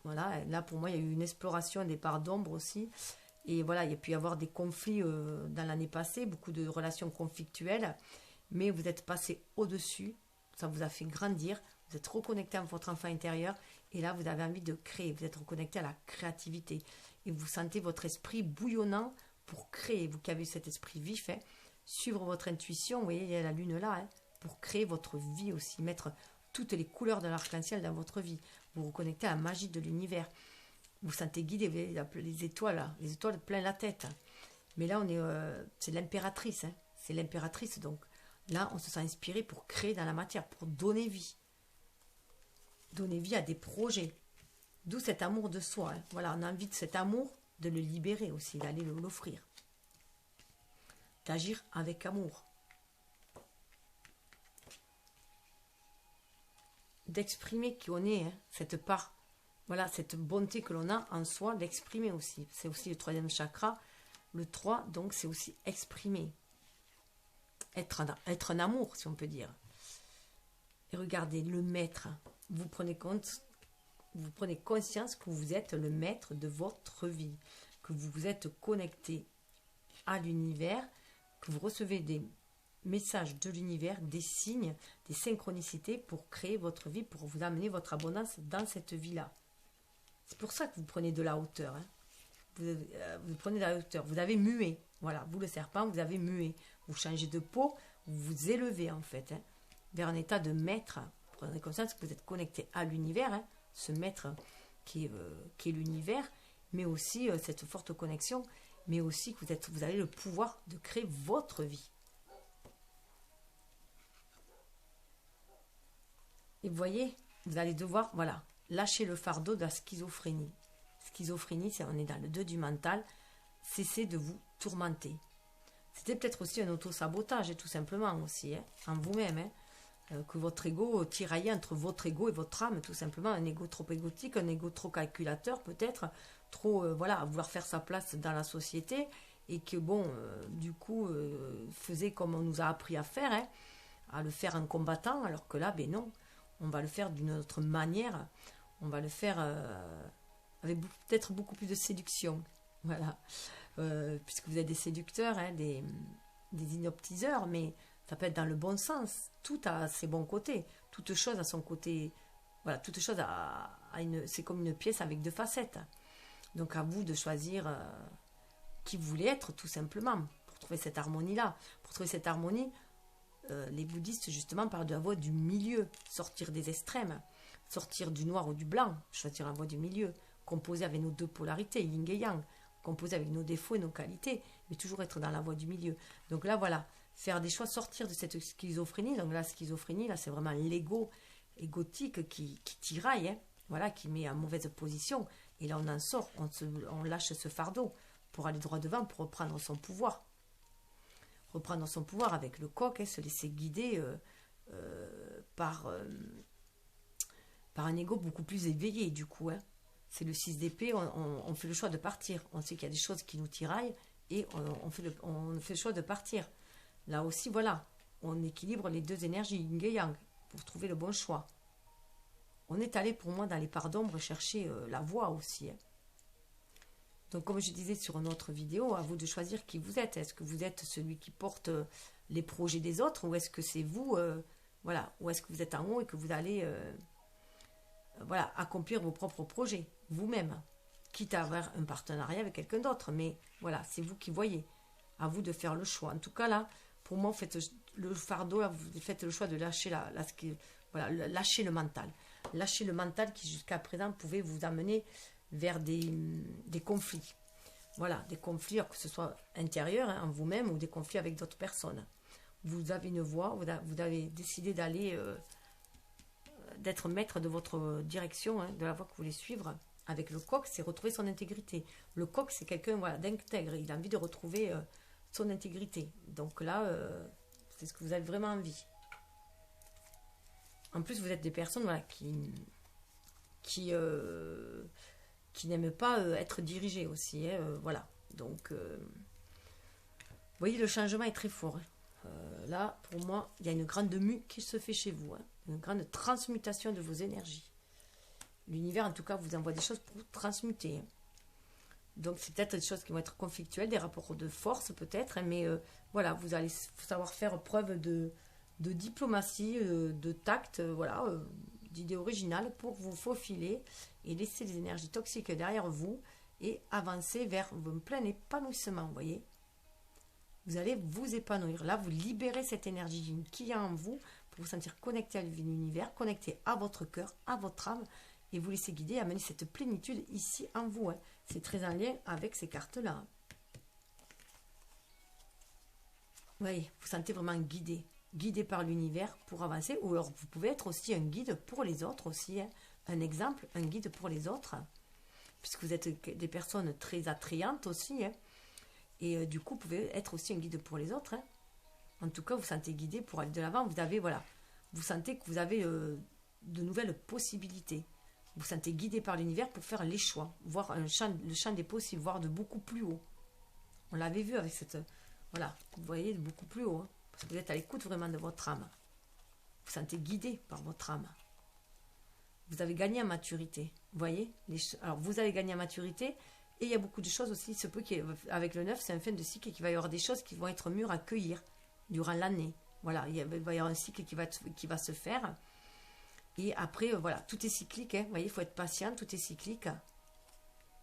Voilà, là, pour moi, il y a eu une exploration des parts d'ombre aussi. Et voilà, il y a pu y avoir des conflits dans l'année passée, beaucoup de relations conflictuelles. Mais vous êtes passé au-dessus, ça vous a fait grandir. Vous êtes reconnecté à votre enfant intérieur Et là, vous avez envie de créer. Vous êtes reconnecté à la créativité. Et vous sentez votre esprit bouillonnant pour créer. Vous qui avez cet esprit vif, hein, suivre votre intuition. Vous voyez, il y a la lune là, hein, pour créer votre vie aussi. Mettre toutes les couleurs de l'arc-en-ciel dans votre vie. Vous reconnectez à la magie de l'univers. Vous sentez guidé. Vous voyez les étoiles, là, les étoiles plein la tête. Mais là, on est, c'est l'impératrice. Hein, c'est l'impératrice. Donc là, on se sent inspiré pour créer dans la matière, pour donner vie. Donner vie à des projets. D'où cet amour de soi. Hein. Voilà, on a envie de cet amour, de le libérer aussi, d'aller l'offrir. D'agir avec amour. D'exprimer qui on est, hein, cette part, voilà, cette bonté que l'on a en soi, d'exprimer aussi. C'est aussi le 3e chakra. Le 3, donc, c'est aussi exprimer. Être un amour, si on peut dire. Et regardez, le maître. Vous prenez conscience que vous êtes le maître de votre vie, que vous vous êtes connecté à l'univers, que vous recevez des messages de l'univers, des signes, des synchronicités pour créer votre vie, pour vous amener votre abondance dans cette vie-là. C'est pour ça que vous prenez de la hauteur. Hein. Vous prenez de la hauteur. Vous avez mué. Voilà, vous le serpent, vous avez mué. Vous changez de peau, vous vous élevez en fait, hein, vers un état de maître. Prenez conscience que vous êtes connecté à l'univers, hein, ce maître qui est l'univers, mais aussi cette forte connexion, mais aussi que vous avez le pouvoir de créer votre vie. Et vous voyez, vous allez devoir, voilà, lâcher le fardeau de la schizophrénie. Schizophrénie, on est dans le 2 du mental. Cessez de vous tourmenter. C'était peut-être aussi un auto-sabotage, tout simplement, aussi, hein, en vous-même, hein. Que votre ego tiraillait entre votre ego et votre âme, tout simplement, un ego trop égotique, un ego trop calculateur peut-être, trop, voilà, à vouloir faire sa place dans la société, et que bon, du coup, faisait comme on nous a appris à faire, hein, à le faire en combattant, alors que là, ben non, on va le faire d'une autre manière, on va le faire avec peut-être beaucoup plus de séduction, voilà, puisque vous êtes des séducteurs, hein, des hypnotiseurs, mais ça peut être dans le bon sens. Tout a ses bons côtés. Toute chose a son côté. Voilà, toute chose c'est comme une pièce avec 2 facettes. Donc à vous de choisir qui vous voulez être, tout simplement, pour trouver cette harmonie-là. Pour trouver cette harmonie, les bouddhistes, justement, parlent de la voie du milieu. Sortir des extrêmes. Sortir du noir ou du blanc. Choisir la voie du milieu. Composer avec nos 2 polarités, yin et yang. Composer avec nos défauts et nos qualités. Mais toujours être dans la voie du milieu. Donc là, voilà. Faire des choix, sortir de cette schizophrénie. Donc la schizophrénie, là, c'est vraiment l'ego égotique qui tiraille, hein, voilà, qui met en mauvaise position. Et là, on en sort, on lâche ce fardeau pour aller droit devant, pour reprendre son pouvoir. Reprendre son pouvoir avec le coq, hein, se laisser guider par un ego beaucoup plus éveillé, du coup. Hein. C'est le 6 d'épée, on fait le choix de partir. On sait qu'il y a des choses qui nous tiraillent et on fait le choix de partir. Là aussi, voilà, on équilibre les 2 énergies, yin et yang, pour trouver le bon choix. On est allé, pour moi, dans les parts d'ombre, chercher la voie aussi. Hein. Donc, comme je disais sur une autre vidéo, à vous de choisir qui vous êtes. Est-ce que vous êtes celui qui porte les projets des autres, ou est-ce que c'est vous, voilà, ou est-ce que vous êtes en haut et que vous allez, voilà, accomplir vos propres projets, vous-même, quitte à avoir un partenariat avec quelqu'un d'autre. Mais voilà, c'est vous qui voyez. À vous de faire le choix. En tout cas, là, pour moi, faites le fardeau, là, vous faites le choix de lâcher voilà, lâcher le mental. Lâcher le mental qui, jusqu'à présent, pouvait vous amener vers des conflits. Voilà, des conflits, que ce soit intérieurs, hein, en vous-même, ou des conflits avec d'autres personnes. Vous avez une voie, vous avez décidé d'aller, d'être maître de votre direction, hein, de la voie que vous voulez suivre. Avec le coq, c'est retrouver son intégrité. Le coq, c'est quelqu'un, voilà, d'intègre. Il a envie de retrouver son intégrité. Donc là, c'est ce que vous avez vraiment envie. En plus, vous êtes des personnes, voilà, qui n'aiment pas être dirigées aussi. Hein, voilà. Donc, vous voyez, le changement est très fort. Hein. Là, pour moi, il y a une grande mue qui se fait chez vous. Hein, une grande transmutation de vos énergies. L'univers, en tout cas, vous envoie des choses pour transmuter. Hein. Donc, c'est peut-être des choses qui vont être conflictuelles, des rapports de force peut-être, hein, mais voilà, vous allez savoir faire preuve de diplomatie, de tact, voilà, d'idées originales pour vous faufiler et laisser les énergies toxiques derrière vous et avancer vers un plein épanouissement, vous voyez. Vous allez vous épanouir. Là, vous libérez cette énergie qui est en vous pour vous sentir connecté à l'univers, connecté à votre cœur, à votre âme et vous laisser guider, amener cette plénitude ici en vous. Hein. C'est très en lien avec ces cartes-là. Vous voyez, vous sentez vraiment guidé. Guidé par l'univers pour avancer, ou alors vous pouvez être aussi un guide pour les autres aussi, hein. Un exemple, un guide pour les autres, puisque vous êtes des personnes très attrayantes aussi, hein. Et du coup, vous pouvez être aussi un guide pour les autres, hein. En tout cas, vous sentez guidé pour aller de l'avant, vous avez, voilà, vous sentez que vous avez de nouvelles possibilités, vous sentez guidé par l'univers pour faire les choix, voir le champ des possibles, voir de beaucoup plus haut. On l'avait vu avec cette, voilà, vous voyez, de beaucoup plus haut, hein. Vous êtes à l'écoute vraiment de votre âme. Vous sentez guidé par votre âme. Vous avez gagné en maturité. Vous voyez, alors vous avez gagné en maturité et il y a beaucoup de choses aussi. Il se peut qu'avec le 9, c'est un fin de cycle et qu'il va y avoir des choses qui vont être mûres à cueillir durant l'année. Voilà, il va y avoir un cycle qui va se faire. Et après, voilà, tout est cyclique. Hein. Vous voyez, il faut être patient, tout est cyclique.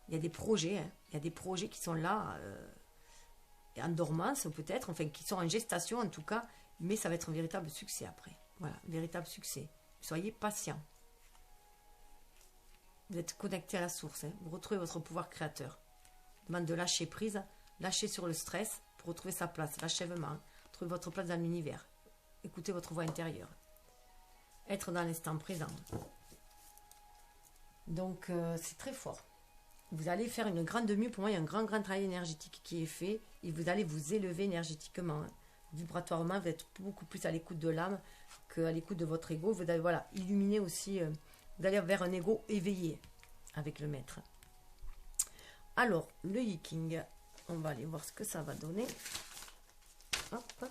Il y a des projets. Hein. Il y a des projets qui sont là. En dormance peut-être, enfin qui sont en gestation en tout cas, mais ça va être un véritable succès après. Voilà, un véritable succès. Soyez patient. Vous êtes connecté à la source, hein. Vous retrouvez votre pouvoir créateur. Demande de lâcher prise, lâcher sur le stress pour retrouver sa place, l'achèvement, hein. Trouvez votre place dans l'univers. Écoutez votre voix intérieure. Être dans l'instant présent. Donc c'est très fort. Vous allez faire une grande mue. Pour moi, il y a un grand travail énergétique qui est fait. Et vous allez vous élever énergétiquement. Hein. Vibratoirement, vous êtes beaucoup plus à l'écoute de l'âme qu'à l'écoute de votre ego. Vous allez, voilà, illuminer aussi. Vous allez vers un ego éveillé avec le maître. Alors, le Yiking. On va aller voir ce que ça va donner. Hop.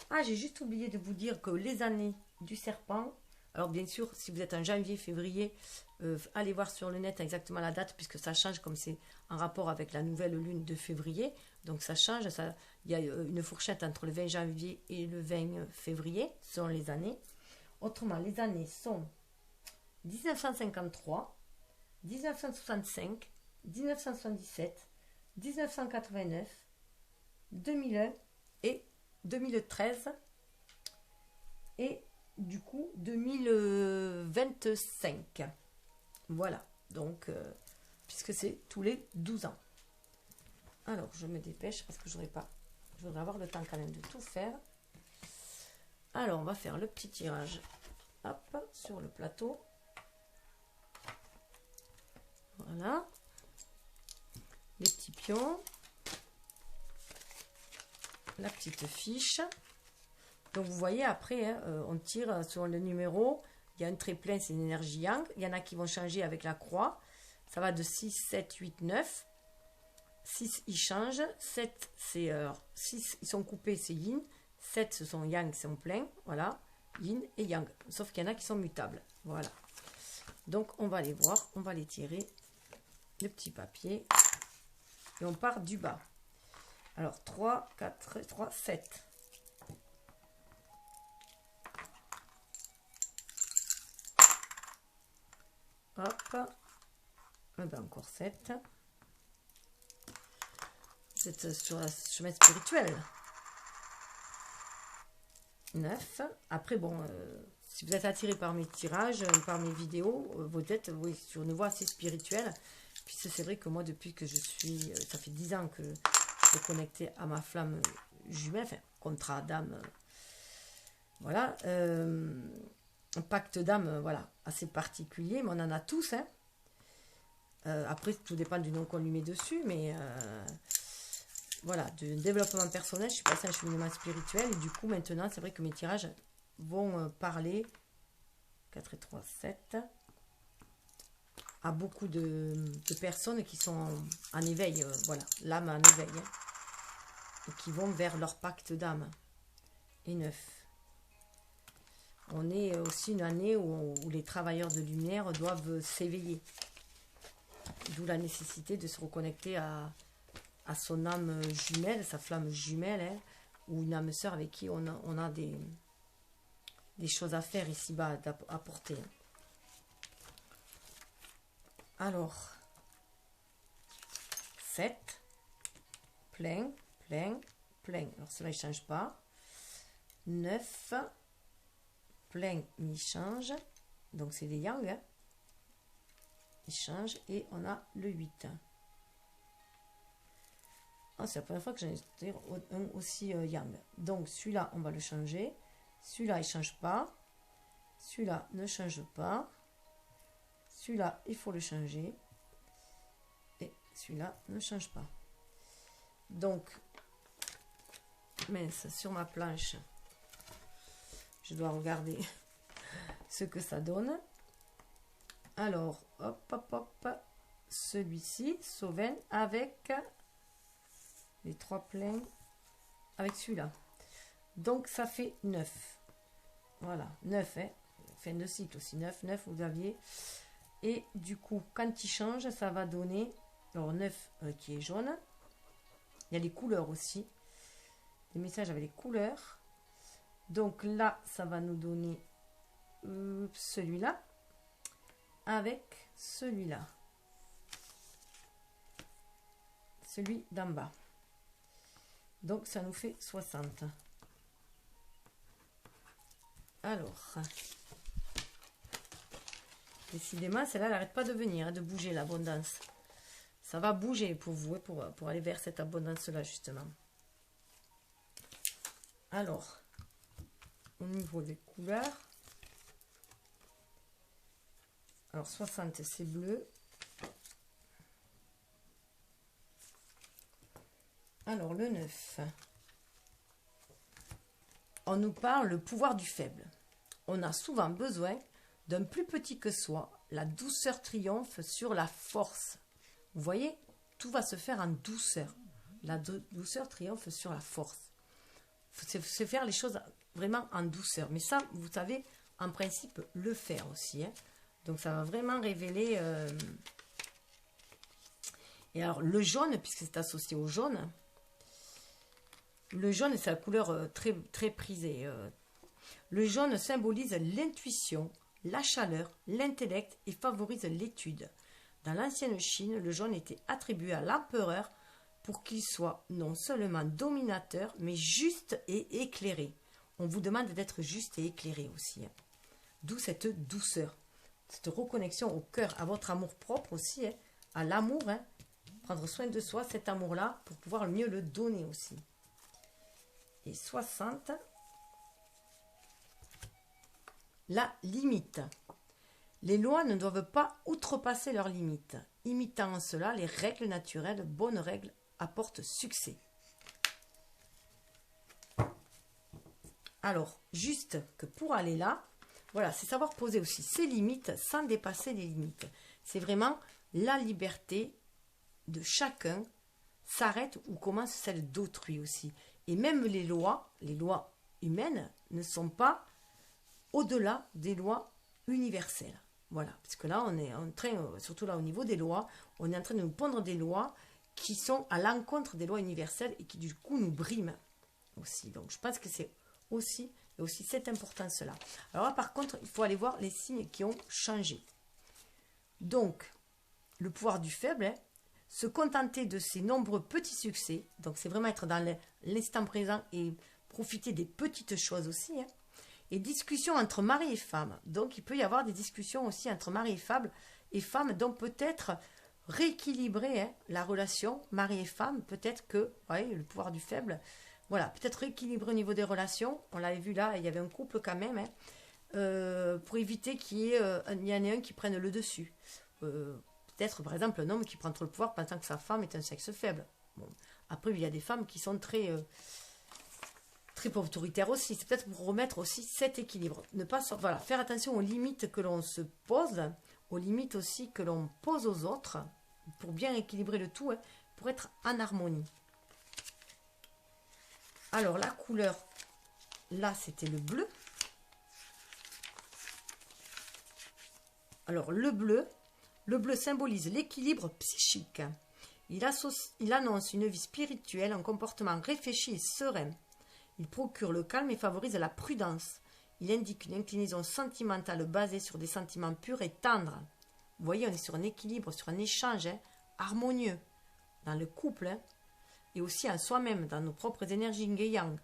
Ah, j'ai juste oublié de vous dire que les années du serpent... Alors bien sûr, si vous êtes en janvier, février, allez voir sur le net exactement la date, puisque ça change comme c'est en rapport avec la nouvelle lune de février. Donc ça change, il y a une fourchette entre le 20 janvier et le 20 février, selon les années. Autrement, les années sont 1953, 1965, 1977, 1989, 2001 et 2013 et du coup 2025. Voilà, donc puisque c'est tous les 12 ans. Alors je me dépêche parce que je voudrais avoir le temps quand même de tout faire. Alors on va faire le petit tirage, hop, sur le plateau. Voilà, les petits pions, la petite fiche. Donc vous voyez après, hein, on tire sur le numéro, il y a un trait plein, c'est une énergie yang. Il y en a qui vont changer avec la croix. Ça va de 6, 7, 8, 9. 6, ils changent. 7, c'est 6, ils sont coupés, c'est yin. 7, ce sont yang, c'est en plein. Voilà, yin et yang. Sauf qu'il y en a qui sont mutables. Voilà. Donc on va les voir, on va les tirer. Le petit papier. Et on part du bas. Alors 3, 4, 3, 7. Hop, et ben encore 7. Vous êtes sur le chemin spirituel. 9. Après, bon, si vous êtes attiré par mes tirages, par mes vidéos, vous êtes sur une voie assez spirituelle. Puis c'est vrai que moi, depuis que je suis, ça fait 10 ans que je suis connectée à ma flamme jumelle, enfin, contrat d'âme, voilà. Un pacte d'âme, voilà, assez particulier, mais on en a tous, hein. Après, tout dépend du nom qu'on lui met dessus, mais voilà, du développement personnel, je suis passée à un cheminement spirituel, et du coup, maintenant, c'est vrai que mes tirages vont parler, 4 et 3, 7, à beaucoup de personnes qui sont en éveil, voilà, l'âme en éveil, hein, et qui vont vers leur pacte d'âme, et 9. On est aussi une année où les travailleurs de lumière doivent s'éveiller. D'où la nécessité de se reconnecter à son âme jumelle, sa flamme jumelle, hein, ou une âme sœur avec qui on a des choses à faire ici-bas, à porter. Alors, 7, plein, plein, plein. Alors, cela, il ne change pas. 9, plein, mais il change. Donc, c'est des yang. Hein. Il change. Et on a le 8. Ah, c'est la première fois que j'ai un aussi yang. Donc, celui-là, on va le changer. Celui-là, il ne change pas. Celui-là ne change pas. Celui-là, il faut le changer. Et celui-là ne change pas. Donc, mince, sur ma planche, je dois regarder ce que ça donne. Alors, hop, hop, hop. Celui-ci, Sauvaine, avec les 3 pleins, avec celui-là. Donc, ça fait 9. Voilà, 9, hein. Fin de cycle aussi, 9, 9, vous aviez. Et du coup, quand il change, ça va donner, alors 9 qui est jaune. Il y a les couleurs aussi. Les messages avec les couleurs. Donc là, ça va nous donner celui-là avec celui-là. Celui d'en bas. Donc, ça nous fait 60. Alors, décidément, celle-là, elle n'arrête pas de venir, hein, de bouger, l'abondance. Ça va bouger pour vous, hein, pour aller vers cette abondance-là, justement. Alors, au niveau des couleurs, alors 60, c'est bleu. Alors, le 9. On nous parle le pouvoir du faible. On a souvent besoin d'un plus petit que soi. La douceur triomphe sur la force. Vous voyez, tout va se faire en douceur. La douceur triomphe sur la force. C'est faire les choses vraiment en douceur. Mais ça, vous savez, en principe, le faire aussi. Hein. Donc, ça va vraiment révéler... Et alors, le jaune, puisque c'est associé au jaune... Le jaune, c'est la couleur très, très prisée. Le jaune symbolise l'intuition, la chaleur, l'intellect et favorise l'étude. Dans l'ancienne Chine, le jaune était attribué à l'empereur pour qu'il soit non seulement dominateur, mais juste et éclairé. On vous demande d'être juste et éclairé aussi. Hein. D'où cette douceur, cette reconnexion au cœur, à votre amour propre aussi, hein, à l'amour. Hein. Prendre soin de soi, cet amour-là, pour pouvoir mieux le donner aussi. Et 60, la limite. Les lois ne doivent pas outrepasser leurs limites. Imitant en cela les règles naturelles, bonnes règles apportent succès. Alors, juste que pour aller là, voilà, c'est savoir poser aussi ses limites sans dépasser les limites. C'est vraiment la liberté de chacun s'arrête ou commence celle d'autrui aussi. Et même les lois humaines ne sont pas au-delà des lois universelles. Voilà, parce que là, on est en train, surtout là au niveau des lois, on est en train de nous pondre des lois qui sont à l'encontre des lois universelles et qui du coup nous briment aussi. Donc je pense que c'est aussi cette importance-là. Alors là, par contre, il faut aller voir les signes qui ont changé. Donc, le pouvoir du faible, hein, se contenter de ses nombreux petits succès, donc c'est vraiment être dans l'instant présent et profiter des petites choses aussi, hein. Et discussions entre mari et femme, donc il peut y avoir des discussions aussi entre mari et femme, donc peut-être rééquilibrer hein, la relation mari et femme, peut-être que, voyez, le pouvoir du faible, voilà, peut-être rééquilibrer au niveau des relations, on l'avait vu là, il y avait un couple quand même, hein, pour éviter qu'il y en ait un qui prenne le dessus. Peut-être, par exemple, un homme qui prend trop le pouvoir pensant que sa femme est un sexe faible. Bon. Après, il y a des femmes qui sont très autoritaires aussi. C'est peut-être pour remettre aussi cet équilibre. Ne pas, voilà, faire attention aux limites que l'on se pose, aux limites aussi que l'on pose aux autres, pour bien équilibrer le tout, hein, pour être en harmonie. Alors, la couleur, là, c'était le bleu. Alors, le bleu symbolise l'équilibre psychique. Il annonce une vie spirituelle, un comportement réfléchi et serein. Il procure le calme et favorise la prudence. Il indique une inclinaison sentimentale basée sur des sentiments purs et tendres. Vous voyez, on est sur un équilibre, sur un échange harmonieux dans le couple et aussi en soi-même, dans nos propres énergies yin et yang.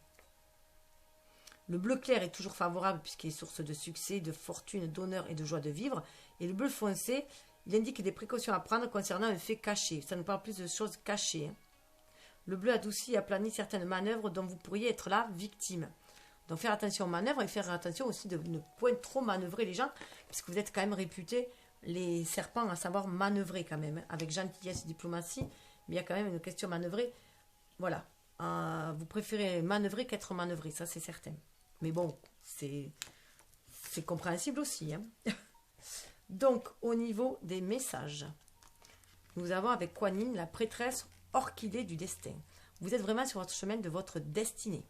Le bleu clair est toujours favorable puisqu'il est source de succès, de fortune, d'honneur et de joie de vivre. Et le bleu foncé, il indique des précautions à prendre concernant un fait caché. Ça nous parle plus de choses cachées. Le bleu adoucit et aplanit certaines manœuvres dont vous pourriez être la victime. Donc faire attention aux manœuvres et faire attention aussi de ne point trop manœuvrer les gens, puisque vous êtes quand même réputés, les serpents, à savoir manœuvrer quand même, avec gentillesse et diplomatie, mais il y a quand même une question manœuvrée. Voilà, vous préférez manœuvrer qu'être manœuvré, ça c'est certain. Mais bon, c'est compréhensible aussi. Donc, au niveau des messages, nous avons avec Kuan Yin la prêtresse orchidée du destin. Vous êtes vraiment sur votre chemin de votre destinée.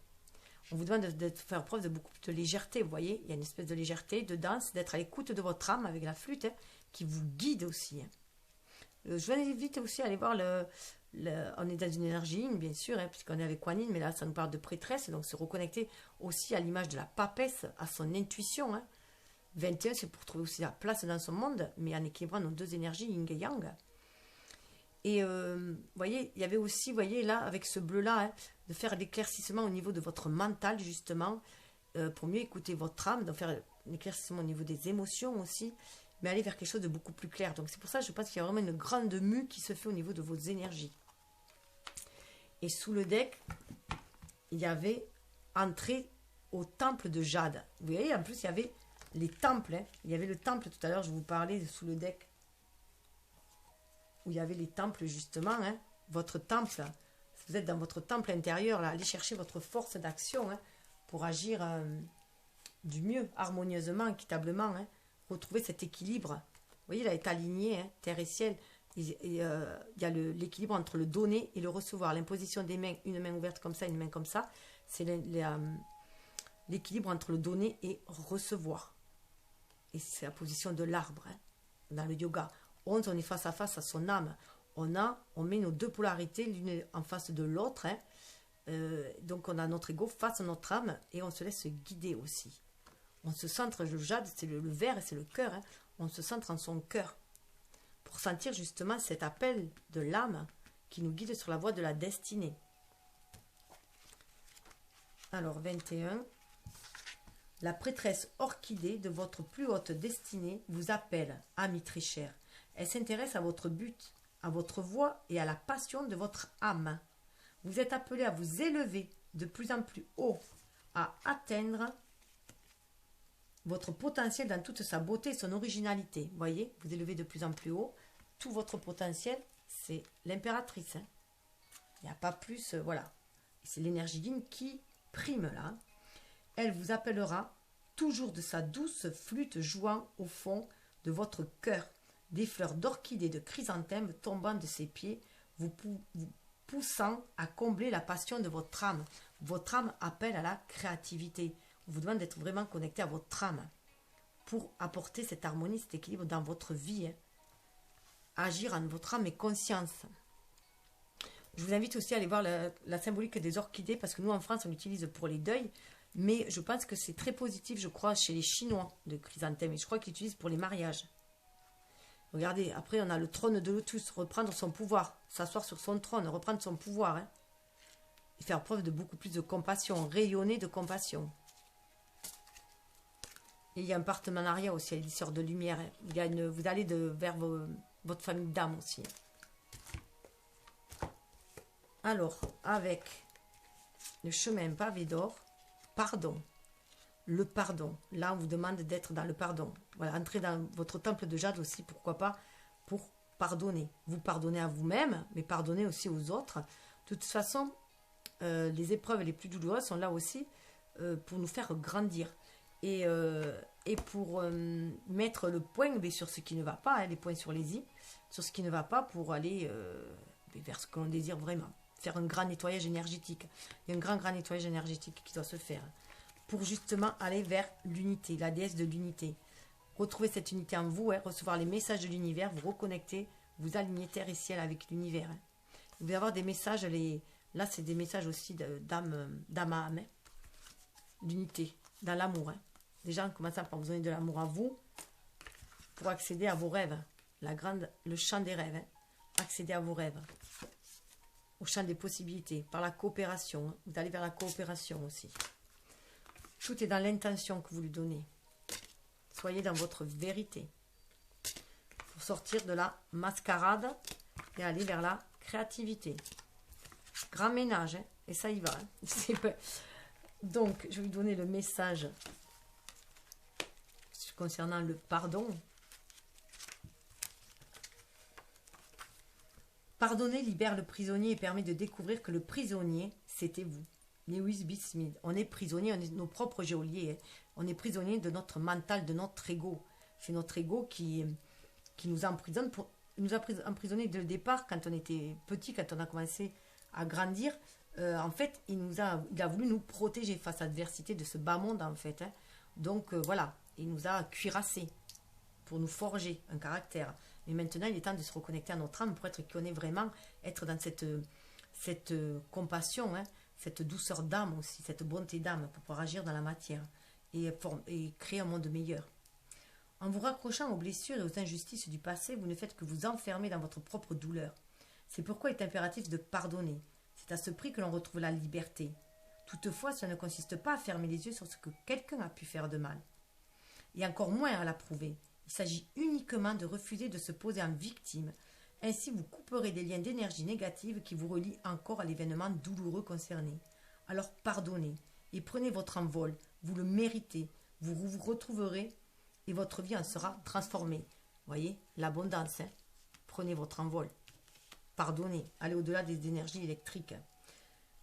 On vous demande de faire preuve de beaucoup de légèreté, vous voyez. Il y a une espèce de légèreté, de danse, d'être à l'écoute de votre âme avec la flûte, qui vous guide aussi. Je vous invite aussi à aller voir on est dans une énergie, bien sûr, puisqu'on est avec Kuan Yin, mais là, ça nous parle de prêtresse, donc se reconnecter aussi à l'image de la papesse, à son intuition. 21, c'est pour trouver aussi la place dans son monde, mais en équilibrant nos deux énergies, yin et yang. Et vous voyez, il y avait aussi, vous voyez, là, avec ce bleu-là, de faire l'éclaircissement au niveau de votre mental, justement, pour mieux écouter votre âme, de faire l'éclaircissement au niveau des émotions aussi, mais aller vers quelque chose de beaucoup plus clair. Donc c'est pour ça que je pense qu'il y a vraiment une grande mue qui se fait au niveau de vos énergies. Et sous le deck, il y avait entrée au temple de Jade. Vous voyez, en plus, il y avait les temples. Il y avait le temple tout à l'heure, je vous parlais sous le deck, où il y avait les temples, justement. Votre temple, là. Si vous êtes dans votre temple intérieur, là, allez chercher votre force d'action pour agir du mieux, harmonieusement, équitablement. Retrouver cet équilibre. Vous voyez, là, est aligné, terre et ciel. Il y a l'équilibre entre le donner et le recevoir. L'imposition des mains, une main ouverte comme ça, une main comme ça. C'est l'équilibre entre le donner et recevoir. Et c'est la position de l'arbre dans le yoga. 11, on est face à son âme. On met nos deux polarités l'une en face de l'autre. Donc on a notre ego face à notre âme et on se laisse guider aussi. On se centre, le jade, c'est le vert et c'est le cœur. On se centre en son cœur pour sentir justement cet appel de l'âme qui nous guide sur la voie de la destinée. Alors 21. La prêtresse orchidée de votre plus haute destinée vous appelle, ami très cher. Elle s'intéresse à votre but, à votre voie et à la passion de votre âme. Vous êtes appelé à vous élever de plus en plus haut, à atteindre votre potentiel dans toute sa beauté et son originalité. Vous voyez, vous élevez de plus en plus haut. Tout votre potentiel, c'est l'impératrice. Il n'y a pas plus, voilà. C'est l'énergie yin qui prime là. Elle vous appellera toujours de sa douce flûte jouant au fond de votre cœur. Des fleurs d'orchidées de chrysanthème tombant de ses pieds, vous poussant à combler la passion de votre âme. Votre âme appelle à la créativité. On vous demande d'être vraiment connecté à votre âme pour apporter cette harmonie, cet équilibre dans votre vie. Agir en votre âme et conscience. Je vous invite aussi à aller voir la symbolique des orchidées parce que nous en France on l'utilise pour les deuils, mais je pense que c'est très positif, je crois, chez les Chinois de chrysanthème et je crois qu'ils l'utilisent pour les mariages. Regardez, après on a le trône de lotus, reprendre son pouvoir, s'asseoir sur son trône, reprendre son pouvoir et faire preuve de beaucoup plus de compassion, rayonner de compassion. Et il y a un partenariat aussi à l'isseur de lumière. Vous allez vers votre famille d'âme aussi. Alors, avec le chemin pavé d'or, pardon. Le pardon. Là, on vous demande d'être dans le pardon. Voilà, entrez dans votre temple de jade aussi, pourquoi pas, pour pardonner. Vous pardonnez à vous-même, mais pardonnez aussi aux autres. De toute façon, les épreuves les plus douloureuses sont là aussi pour nous faire grandir. Et pour mettre le point sur ce qui ne va pas, les points sur les i, sur ce qui ne va pas pour aller vers ce que l'on désire vraiment. Faire un grand nettoyage énergétique. Il y a un grand nettoyage énergétique qui doit se faire pour justement aller vers l'unité, la déesse de l'unité. Retrouver cette unité en vous, recevoir les messages de l'univers, vous reconnecter, vous aligner terre et ciel avec l'univers. Vous allez avoir des messages, là c'est des messages aussi d'âme à âme, d'unité, dans l'amour. Déjà, en commençant par vous donner de l'amour à vous pour accéder à vos rêves. le champ des rêves. Hein. Accéder à vos rêves. Au champ des possibilités. Par la coopération. Hein. Vous allez vers la coopération aussi. Tout est dans l'intention que vous lui donnez. Soyez dans votre vérité. Pour sortir de la mascarade et aller vers la créativité. Grand ménage. Hein. Et ça y va. Hein. Donc, je vais vous donner le message concernant le pardon. Pardonner libère le prisonnier et permet de découvrir que le prisonnier, c'était vous. Lewis B. Smith. On est prisonnier, on est nos propres geôliers. Hein. On est prisonnier de notre mental, de notre ego. C'est notre ego qui nous emprisonne. Il nous a emprisonnés dès le départ, quand on était petit, quand on a commencé à grandir. En fait, il a voulu nous protéger face à l'adversité de ce bas monde, en fait. Hein. Donc, voilà, il nous a cuirassés pour nous forger un caractère. Mais maintenant, il est temps de se reconnecter à notre âme pour être qui on est vraiment, être dans cette compassion, hein, cette douceur d'âme aussi, cette bonté d'âme pour pouvoir agir dans la matière et créer un monde meilleur. En vous raccrochant aux blessures et aux injustices du passé, vous ne faites que vous enfermer dans votre propre douleur. C'est pourquoi il est impératif de pardonner. C'est à ce prix que l'on retrouve la liberté. Toutefois, cela ne consiste pas à fermer les yeux sur ce que quelqu'un a pu faire de mal. Et encore moins à l'approuver. Il s'agit uniquement de refuser de se poser en victime. Ainsi, vous couperez des liens d'énergie négative qui vous relient encore à l'événement douloureux concerné. Alors pardonnez et prenez votre envol. Vous le méritez. Vous vous retrouverez et votre vie en sera transformée. Voyez, l'abondance. Hein. Prenez votre envol. Pardonnez. Allez au-delà des énergies électriques.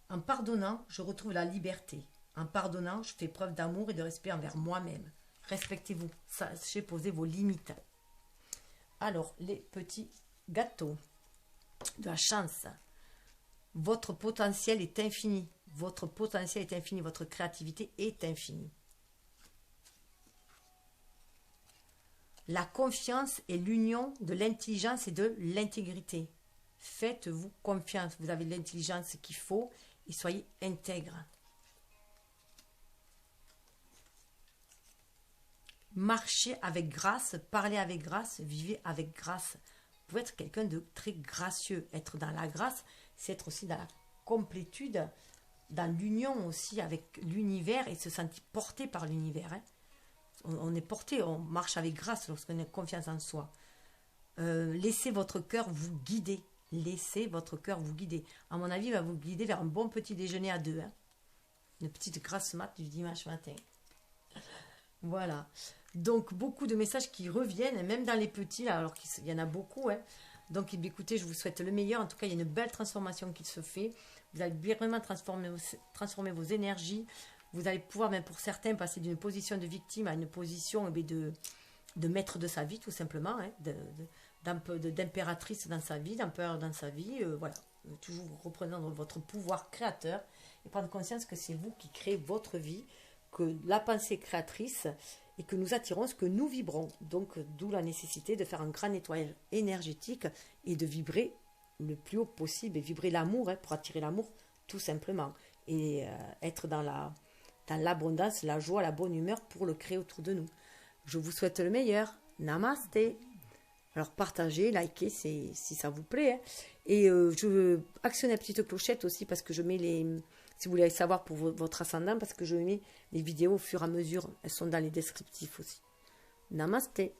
En pardonnant, je retrouve la liberté. En pardonnant, je fais preuve d'amour et de respect envers moi-même. Respectez-vous, sachez poser vos limites. Alors, les petits gâteaux de la chance. Votre potentiel est infini. Votre potentiel est infini. Votre créativité est infinie. La confiance est l'union de l'intelligence et de l'intégrité. Faites-vous confiance. Vous avez l'intelligence qu'il faut et soyez intègre. Marchez avec grâce, parlez avec grâce, vivez avec grâce. Vous pouvez être quelqu'un de très gracieux. Être dans la grâce, c'est être aussi dans la complétude, dans l'union aussi avec l'univers et se sentir porté par l'univers. Hein. On est porté, on marche avec grâce lorsqu'on a confiance en soi. Laissez votre cœur vous guider. Laissez votre cœur vous guider. À mon avis, il va vous guider vers un bon petit déjeuner à deux. Hein. Une petite grasse mat du dimanche matin. Voilà. Donc, beaucoup de messages qui reviennent, même dans les petits, là, alors qu'il y en a beaucoup. Hein. Donc, écoutez, je vous souhaite le meilleur. En tout cas, il y a une belle transformation qui se fait. Vous allez vraiment transformer vos énergies. Vous allez pouvoir, même pour certains, passer d'une position de victime à une position de maître de sa vie, tout simplement. Hein, d'impératrice dans sa vie, d'empereur dans sa vie. Voilà. Toujours reprendre votre pouvoir créateur et prendre conscience que c'est vous qui créez votre vie, que la pensée créatrice et que nous attirons ce que nous vibrons. Donc, d'où la nécessité de faire un grand nettoyage énergétique et de vibrer le plus haut possible et vibrer l'amour, hein, pour attirer l'amour, tout simplement. Et être dans l'abondance, la joie, la bonne humeur pour le créer autour de nous. Je vous souhaite le meilleur. Namasté. Alors, partagez, likez si ça vous plaît. Hein. Et je veux actionner la petite clochette aussi parce que je mets si vous voulez savoir pour votre ascendant, parce que je mets les vidéos au fur et à mesure. Elles sont dans les descriptifs aussi. Namasté.